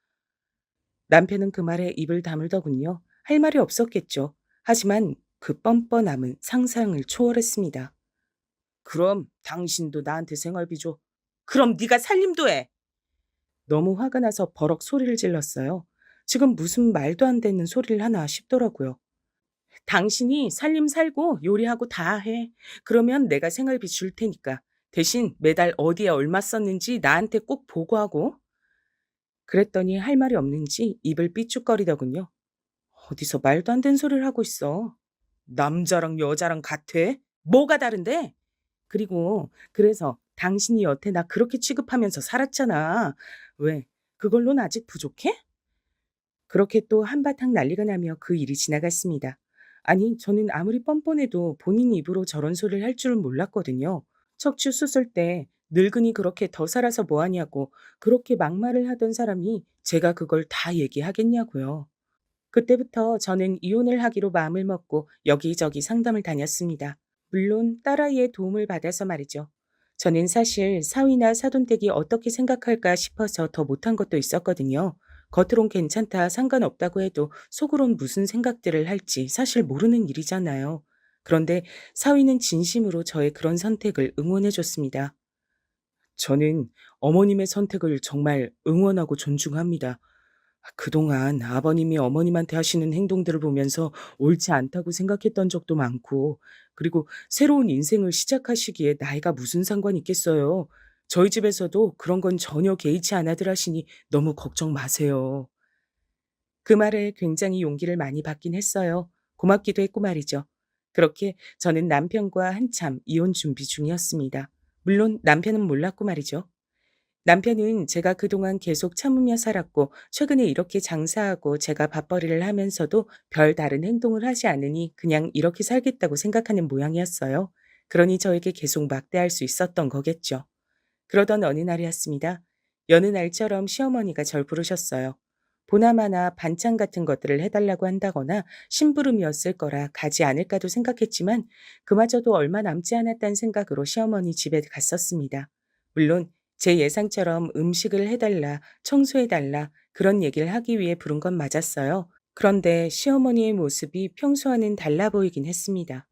남편은 그 말에 입을 다물더군요. 할 말이 없었겠죠. 하지만 그 뻔뻔함은 상상을 초월했습니다. 그럼 당신도 나한테 생활비 줘. 그럼 네가 살림도 해. 너무 화가 나서 버럭 소리를 질렀어요. 지금 무슨 말도 안 되는 소리를 하나 싶더라고요. 당신이 살림 살고 요리하고 다 해. 그러면 내가 생활비 줄 테니까. 대신 매달 어디에 얼마 썼는지 나한테 꼭 보고하고. 그랬더니 할 말이 없는지 입을 삐죽거리더군요. 어디서 말도 안 되는 소리를 하고 있어. 남자랑 여자랑 같아? 뭐가 다른데? 그리고 그래서 당신이 여태 나 그렇게 취급하면서 살았잖아. 왜? 그걸로는 아직 부족해? 그렇게 또 한바탕 난리가 나며 그 일이 지나갔습니다. 아니, 저는 아무리 뻔뻔해도 본인 입으로 저런 소리를 할 줄은 몰랐거든요. 척추 수술 때 늙은이 그렇게 더 살아서 뭐하냐고 그렇게 막말을 하던 사람이 제가 그걸 다 얘기하겠냐고요. 그때부터 저는 이혼을 하기로 마음을 먹고 여기저기 상담을 다녔습니다. 물론 딸아이의 도움을 받아서 말이죠. 저는 사실 사위나 사돈댁이 어떻게 생각할까 싶어서 더 못한 것도 있었거든요. 겉으론 괜찮다, 상관없다고 해도 속으론 무슨 생각들을 할지 사실 모르는 일이잖아요. 그런데 사위는 진심으로 저의 그런 선택을 응원해줬습니다. 저는 어머님의 선택을 정말 응원하고 존중합니다. 그동안 아버님이 어머님한테 하시는 행동들을 보면서 옳지 않다고 생각했던 적도 많고, 그리고 새로운 인생을 시작하시기에 나이가 무슨 상관이 있겠어요. 저희 집에서도 그런 건 전혀 개의치 않아들 하시니 너무 걱정 마세요. 그 말에 굉장히 용기를 많이 받긴 했어요. 고맙기도 했고 말이죠. 그렇게 저는 남편과 한참 이혼 준비 중이었습니다. 물론 남편은 몰랐고 말이죠. 남편은 제가 그동안 계속 참으며 살았고 최근에 이렇게 장사하고 제가 밥벌이를 하면서도 별 다른 행동을 하지 않으니 그냥 이렇게 살겠다고 생각하는 모양이었어요. 그러니 저에게 계속 막대할 수 있었던 거겠죠. 그러던 어느 날이었습니다. 여느 날처럼 시어머니가 절 부르셨어요. 보나마나 반찬 같은 것들을 해달라고 한다거나 심부름이었을 거라 가지 않을까도 생각했지만 그마저도 얼마 남지 않았다는 생각으로 시어머니 집에 갔었습니다. 물론 제 예상처럼 음식을 해달라, 청소해달라 그런 얘기를 하기 위해 부른 건 맞았어요. 그런데 시어머니의 모습이 평소와는 달라 보이긴 했습니다.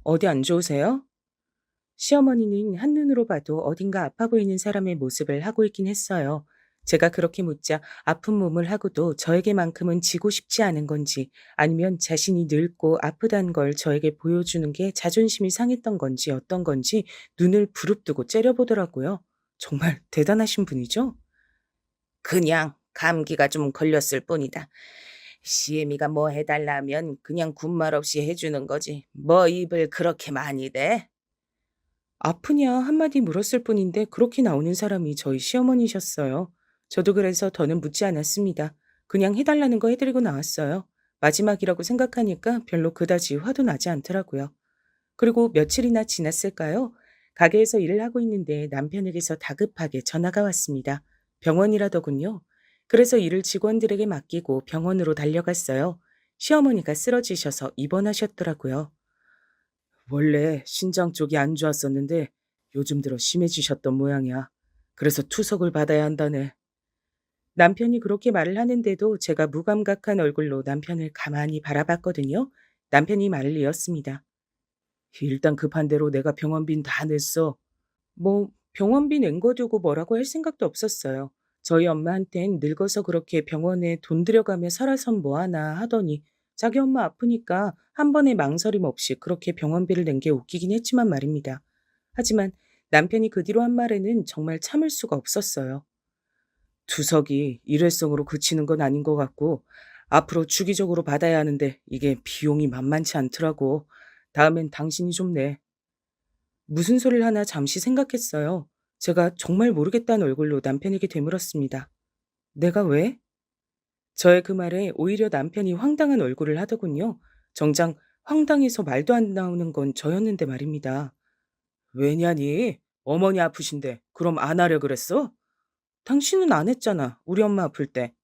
어디 안 좋으세요? 시어머니는 한눈으로 봐도 어딘가 아파 보이는 사람의 모습을 하고 있긴 했어요. 제가 그렇게 묻자 아픈 몸을 하고도 저에게만큼은 지고 싶지 않은 건지 아니면 자신이 늙고 아프다는 걸 저에게 보여주는 게 자존심이 상했던 건지 어떤 건지 눈을 부릅뜨고 째려보더라고요. 정말 대단하신 분이죠? 그냥 감기가 좀 걸렸을 뿐이다. 시애미가 뭐 해달라 하면 그냥 군말 없이 해주는 거지. 뭐 입을 그렇게 많이 대? 아프냐 한마디 물었을 뿐인데 그렇게 나오는 사람이 저희 시어머니셨어요. 저도 그래서 더는 묻지 않았습니다. 그냥 해달라는 거 해드리고 나왔어요. 마지막이라고 생각하니까 별로 그다지 화도 나지 않더라고요. 그리고 며칠이나 지났을까요? 가게에서 일을 하고 있는데 남편에게서 다급하게 전화가 왔습니다. 병원이라더군요. 그래서 일을 직원들에게 맡기고 병원으로 달려갔어요. 시어머니가 쓰러지셔서 입원하셨더라고요. 원래 신장 쪽이 안 좋았었는데 요즘 들어 심해지셨던 모양이야. 그래서 투석을 받아야 한다네. 남편이 그렇게 말을 하는데도 제가 무감각한 얼굴로 남편을 가만히 바라봤거든요. 남편이 말을 이었습니다. 일단 급한 대로 내가 병원비는 다 냈어. 뭐 병원비 낸 거 두고 뭐라고 할 생각도 없었어요. 저희 엄마한텐 늙어서 그렇게 병원에 돈 들여가며 살아선 뭐하나 하더니 자기 엄마 아프니까 한 번의 망설임 없이 그렇게 병원비를 낸 게 웃기긴 했지만 말입니다. 하지만 남편이 그 뒤로 한 말에는 정말 참을 수가 없었어요. 투석이 일회성으로 그치는 건 아닌 것 같고 앞으로 주기적으로 받아야 하는데 이게 비용이 만만치 않더라고. 다음엔 당신이 좀 내. 무슨 소리를 하나 잠시 생각했어요. 제가 정말 모르겠다는 얼굴로 남편에게 되물었습니다. 내가 왜? 저의 그 말에 오히려 남편이 황당한 얼굴을 하더군요. 정작 황당해서 말도 안 나오는 건 저였는데 말입니다. 왜냐니? 어머니 아프신데 그럼 안 하려 그랬어? 당신은 안 했잖아. 우리 엄마 아플 때.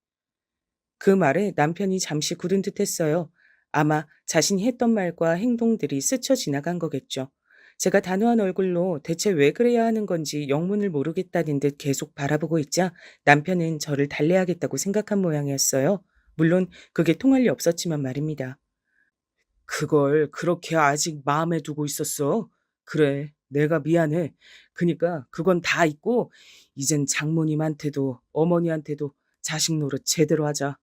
그 말에 남편이 잠시 굳은 듯 했어요. 아마 자신이 했던 말과 행동들이 스쳐 지나간 거겠죠. 제가 단호한 얼굴로 대체 왜 그래야 하는 건지 영문을 모르겠다는 듯 계속 바라보고 있자 남편은 저를 달래야겠다고 생각한 모양이었어요. 물론 그게 통할 리 없었지만 말입니다. 그걸 그렇게 아직 마음에 두고 있었어? 그래, 내가 미안해. 그니까 그건 다 있고 이젠 장모님한테도 어머니한테도 자식 노릇 제대로 하자.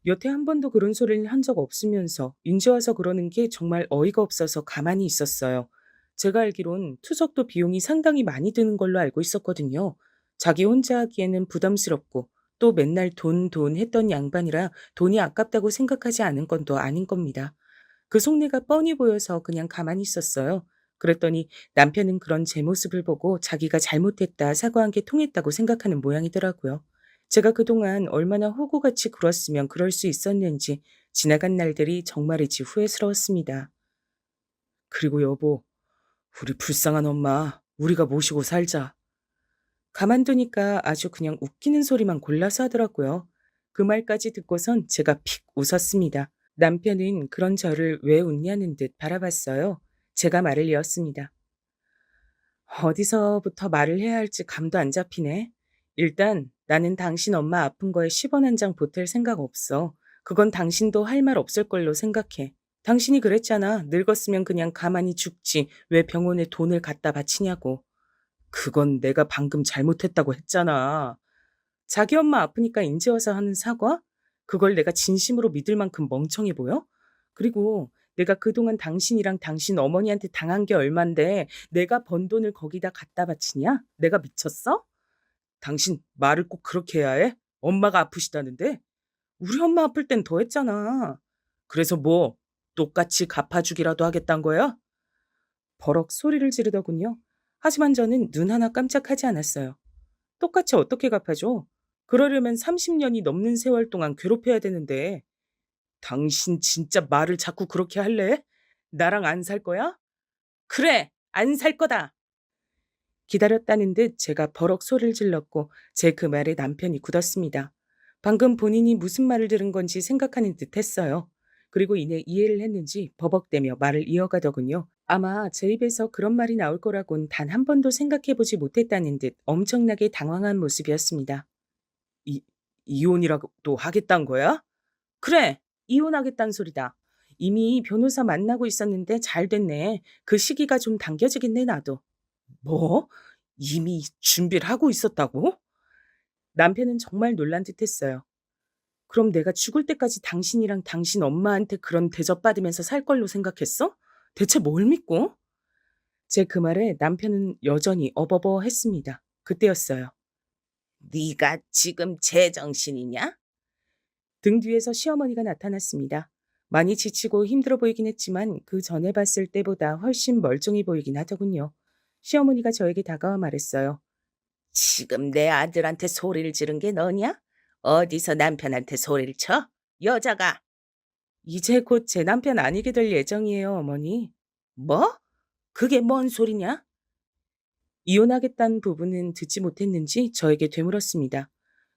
여태 한 번도 그런 소리를 한 적 없으면서 인제 와서 그러는 게 정말 어이가 없어서 가만히 있었어요. 제가 알기론 투석도 비용이 상당히 많이 드는 걸로 알고 있었거든요. 자기 혼자 하기에는 부담스럽고 또 맨날 돈, 돈 했던 양반이라 돈이 아깝다고 생각하지 않은 건 또 아닌 겁니다. 그 속내가 뻔히 보여서 그냥 가만히 있었어요. 그랬더니 남편은 그런 제 모습을 보고 자기가 잘못했다 사과한 게 통했다고 생각하는 모양이더라고요. 제가 그동안 얼마나 호구같이 굴었으면 그럴 수 있었는지 지나간 날들이 정말이지 후회스러웠습니다. 그리고 여보, 우리 불쌍한 엄마, 우리가 모시고 살자. 가만두니까 아주 그냥 웃기는 소리만 골라서 하더라고요. 그 말까지 듣고선 제가 픽 웃었습니다. 남편은 그런 저를 왜 웃냐는 듯 바라봤어요. 제가 말을 이었습니다. 어디서부터 말을 해야 할지 감도 안 잡히네. 일단 나는 당신 엄마 아픈 거에 10원 한 장 보탤 생각 없어. 그건 당신도 할 말 없을 걸로 생각해. 당신이 그랬잖아. 늙었으면 그냥 가만히 죽지. 왜 병원에 돈을 갖다 바치냐고. 그건 내가 방금 잘못했다고 했잖아. 자기 엄마 아프니까 인제 와서 하는 사과? 그걸 내가 진심으로 믿을 만큼 멍청해 보여? 그리고 내가 그동안 당신이랑 당신 어머니한테 당한 게 얼만데 내가 번 돈을 거기다 갖다 바치냐? 내가 미쳤어? 당신 말을 꼭 그렇게 해야 해? 엄마가 아프시다는데? 우리 엄마 아플 땐 더 했잖아. 그래서 뭐 똑같이 갚아주기라도 하겠단 거야? 버럭 소리를 지르더군요. 하지만 저는 눈 하나 깜짝하지 않았어요. 똑같이 어떻게 갚아줘? 그러려면 30년이 넘는 세월 동안 괴롭혀야 되는데. 당신 진짜 말을 자꾸 그렇게 할래? 나랑 안 살 거야? 그래, 안 살 거다. 기다렸다는 듯 제가 버럭 소리를 질렀고 제 그 말에 남편이 굳었습니다. 방금 본인이 무슨 말을 들은 건지 생각하는 듯 했어요. 그리고 이내 이해를 했는지 버벅대며 말을 이어가더군요. 아마 제 입에서 그런 말이 나올 거라곤 단 한 번도 생각해보지 못했다는 듯 엄청나게 당황한 모습이었습니다. 이, 이혼이라도 하겠단 거야? 그래, 이혼하겠다는 소리다. 이미 변호사 만나고 있었는데 잘 됐네. 그 시기가 좀 당겨지겠네, 나도. 뭐? 이미 준비를 하고 있었다고? 남편은 정말 놀란 듯 했어요. 그럼 내가 죽을 때까지 당신이랑 당신 엄마한테 그런 대접받으면서 살 걸로 생각했어? 대체 뭘 믿고? 제 그 말에 남편은 여전히 어버버 했습니다. 그때였어요. 네가 지금 제정신이냐? 등 뒤에서 시어머니가 나타났습니다. 많이 지치고 힘들어 보이긴 했지만 그 전에 봤을 때보다 훨씬 멀쩡해 보이긴 하더군요. 시어머니가 저에게 다가와 말했어요. 지금 내 아들한테 소리를 지른 게 너냐? 어디서 남편한테 소리를 쳐? 여자가. 이제 곧 제 남편 아니게 될 예정이에요, 어머니. 뭐? 그게 뭔 소리냐? 이혼하겠다는 부분은 듣지 못했는지 저에게 되물었습니다.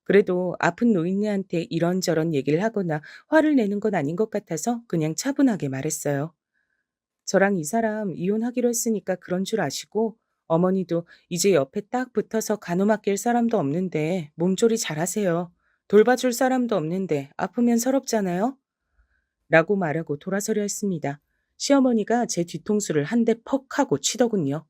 그래도 아픈 노인네한테 이런저런 얘기를 하거나 화를 내는 건 아닌 것 같아서 그냥 차분하게 말했어요. 저랑 이 사람 이혼하기로 했으니까 그런 줄 아시고 어머니도 이제 옆에 딱 붙어서 가노맡길 사람도 없는데 몸조리 잘하세요. 돌봐줄 사람도 없는데 아프면 서럽잖아요. 라고 말하고 돌아서려 했습니다. 시어머니가 제 뒤통수를 한 대 퍽 하고 치더군요.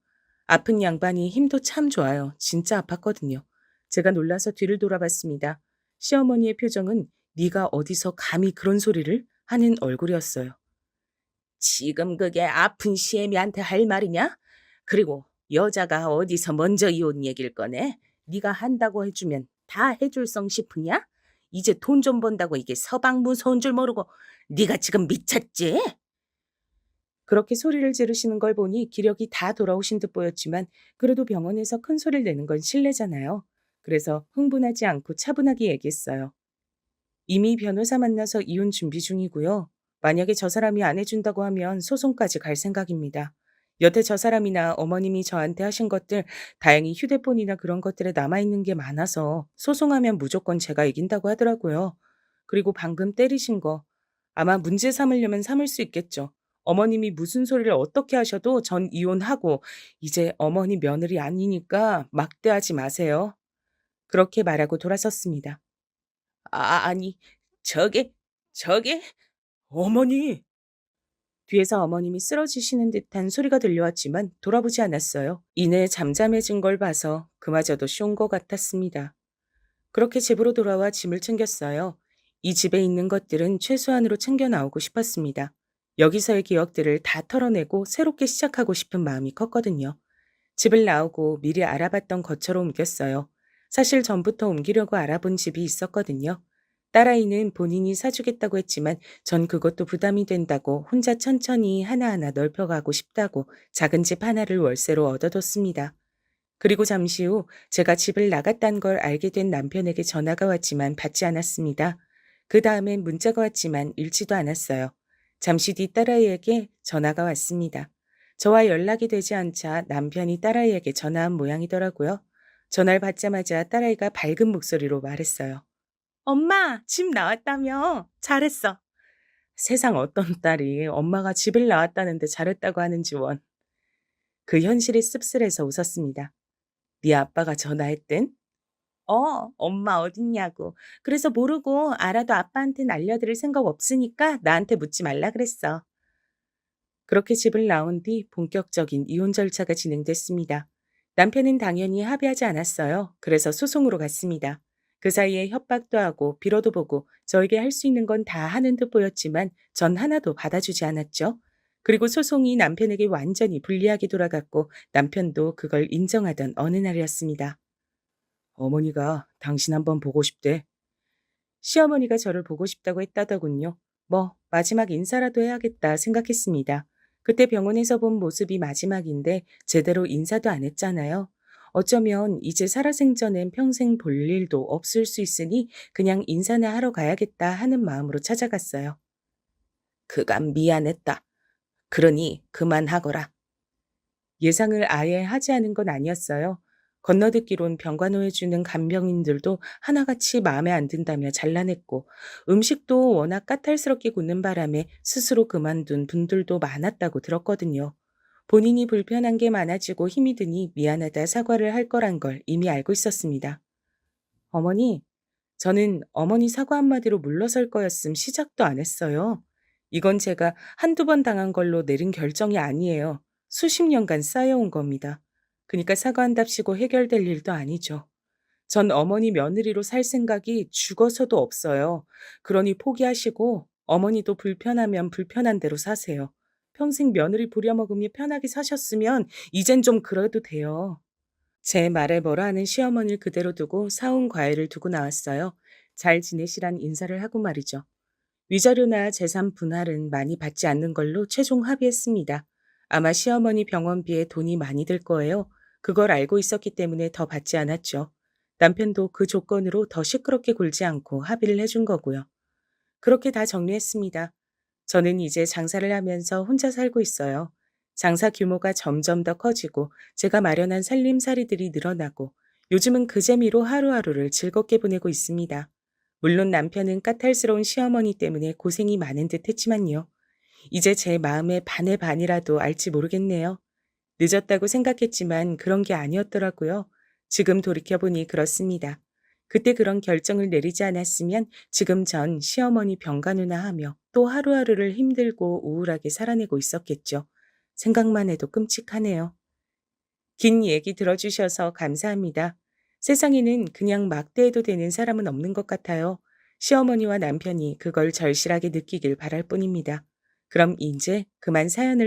아픈 양반이 힘도 참 좋아요. 진짜 아팠거든요. 제가 놀라서 뒤를 돌아봤습니다. 시어머니의 표정은 네가 어디서 감히 그런 소리를 하는 얼굴이었어요. 지금 그게 아픈 시애미한테 할 말이냐? 그리고 여자가 어디서 먼저 이혼 얘기를 꺼내? 네가 한다고 해주면 다 해줄 성 싶으냐? 이제 돈 좀 번다고 이게 서방 무서운 줄 모르고 네가 지금 미쳤지? 그렇게 소리를 지르시는 걸 보니 기력이 다 돌아오신 듯 보였지만 그래도 병원에서 큰 소리를 내는 건 실례잖아요. 그래서 흥분하지 않고 차분하게 얘기했어요. 이미 변호사 만나서 이혼 준비 중이고요. 만약에 저 사람이 안 해준다고 하면 소송까지 갈 생각입니다. 여태 저 사람이나 어머님이 저한테 하신 것들 다행히 휴대폰이나 그런 것들에 남아있는 게 많아서 소송하면 무조건 제가 이긴다고 하더라고요. 그리고 방금 때리신 거 아마 문제 삼으려면 삼을 수 있겠죠. 어머님이 무슨 소리를 어떻게 하셔도 전 이혼하고 이제 어머니 며느리 아니니까 막대하지 마세요. 그렇게 말하고 돌아섰습니다. 아니, 저게, 저게, 어머니! 뒤에서 어머님이 쓰러지시는 듯한 소리가 들려왔지만 돌아보지 않았어요. 이내 잠잠해진 걸 봐서 그마저도 쇼인 것 같았습니다. 그렇게 집으로 돌아와 짐을 챙겼어요. 이 집에 있는 것들은 최소한으로 챙겨 나오고 싶었습니다. 여기서의 기억들을 다 털어내고 새롭게 시작하고 싶은 마음이 컸거든요. 집을 나오고 미리 알아봤던 것처럼 옮겼어요. 사실 전부터 옮기려고 알아본 집이 있었거든요. 딸아이는 본인이 사주겠다고 했지만 전 그것도 부담이 된다고 혼자 천천히 하나하나 넓혀가고 싶다고 작은 집 하나를 월세로 얻어뒀습니다. 그리고 잠시 후 제가 집을 나갔다는 걸 알게 된 남편에게 전화가 왔지만 받지 않았습니다. 그 다음엔 문자가 왔지만 읽지도 않았어요. 잠시 뒤 딸아이에게 전화가 왔습니다. 저와 연락이 되지 않자 남편이 딸아이에게 전화한 모양이더라고요. 전화를 받자마자 딸아이가 밝은 목소리로 말했어요. 엄마, 집 나왔다며? 잘했어. 세상 어떤 딸이 엄마가 집을 나왔다는데 잘했다고 하는지 원. 그 현실이 씁쓸해서 웃었습니다. 네 아빠가 전화했댄? 엄마 어딨냐고. 그래서 모르고 알아도 아빠한테는 알려드릴 생각 없으니까 나한테 묻지 말라 그랬어. 그렇게 집을 나온 뒤 본격적인 이혼 절차가 진행됐습니다. 남편은 당연히 합의하지 않았어요. 그래서 소송으로 갔습니다. 그 사이에 협박도 하고 빌어도 보고 저에게 할 수 있는 건 다 하는 듯 보였지만 전 하나도 받아주지 않았죠. 그리고 소송이 남편에게 완전히 불리하게 돌아갔고 남편도 그걸 인정하던 어느 날이었습니다. 어머니가 당신 한번 보고 싶대. 시어머니가 저를 보고 싶다고 했다더군요. 뭐 마지막 인사라도 해야겠다 생각했습니다. 그때 병원에서 본 모습이 마지막인데 제대로 인사도 안 했잖아요. 어쩌면 이제 살아생전엔 평생 볼 일도 없을 수 있으니 그냥 인사나 하러 가야겠다 하는 마음으로 찾아갔어요. 그간 미안했다. 그러니 그만하거라. 예상을 아예 하지 않은 건 아니었어요. 건너듣기론 병간호해주는 간병인들도 하나같이 마음에 안 든다며 잘라냈고 음식도 워낙 까탈스럽게 굽는 바람에 스스로 그만둔 분들도 많았다고 들었거든요. 본인이 불편한 게 많아지고 힘이 드니 미안하다 사과를 할 거란 걸 이미 알고 있었습니다. 어머니, 저는 어머니 사과 한마디로 물러설 거였음 시작도 안 했어요. 이건 제가 한두 번 당한 걸로 내린 결정이 아니에요. 수십 년간 쌓여온 겁니다. 그러니까 사과한답시고 해결될 일도 아니죠. 전 어머니 며느리로 살 생각이 죽어서도 없어요. 그러니 포기하시고 어머니도 불편하면 불편한 대로 사세요. 평생 며느리 부려먹으며 편하게 사셨으면 이젠 좀 그래도 돼요. 제 말에 뭐라 하는 시어머니를 그대로 두고 사온 과일을 두고 나왔어요. 잘 지내시란 인사를 하고 말이죠. 위자료나 재산 분할은 많이 받지 않는 걸로 최종 합의했습니다. 아마 시어머니 병원비에 돈이 많이 들 거예요. 그걸 알고 있었기 때문에 더 받지 않았죠. 남편도 그 조건으로 더 시끄럽게 굴지 않고 합의를 해준 거고요. 그렇게 다 정리했습니다. 저는 이제 장사를 하면서 혼자 살고 있어요. 장사 규모가 점점 더 커지고 제가 마련한 살림살이들이 늘어나고 요즘은 그 재미로 하루하루를 즐겁게 보내고 있습니다. 물론 남편은 까탈스러운 시어머니 때문에 고생이 많은 듯 했지만요. 이제 제 마음의 반의 반이라도 알지 모르겠네요. 늦었다고 생각했지만 그런 게 아니었더라고요. 지금 돌이켜보니 그렇습니다. 그때 그런 결정을 내리지 않았으면 지금 전 시어머니 병간호나 하며 또 하루하루를 힘들고 우울하게 살아내고 있었겠죠. 생각만 해도 끔찍하네요. 긴 얘기 들어주셔서 감사합니다. 세상에는 그냥 막대해도 되는 사람은 없는 것 같아요. 시어머니와 남편이 그걸 절실하게 느끼길 바랄 뿐입니다. 그럼 이제 그만 사연을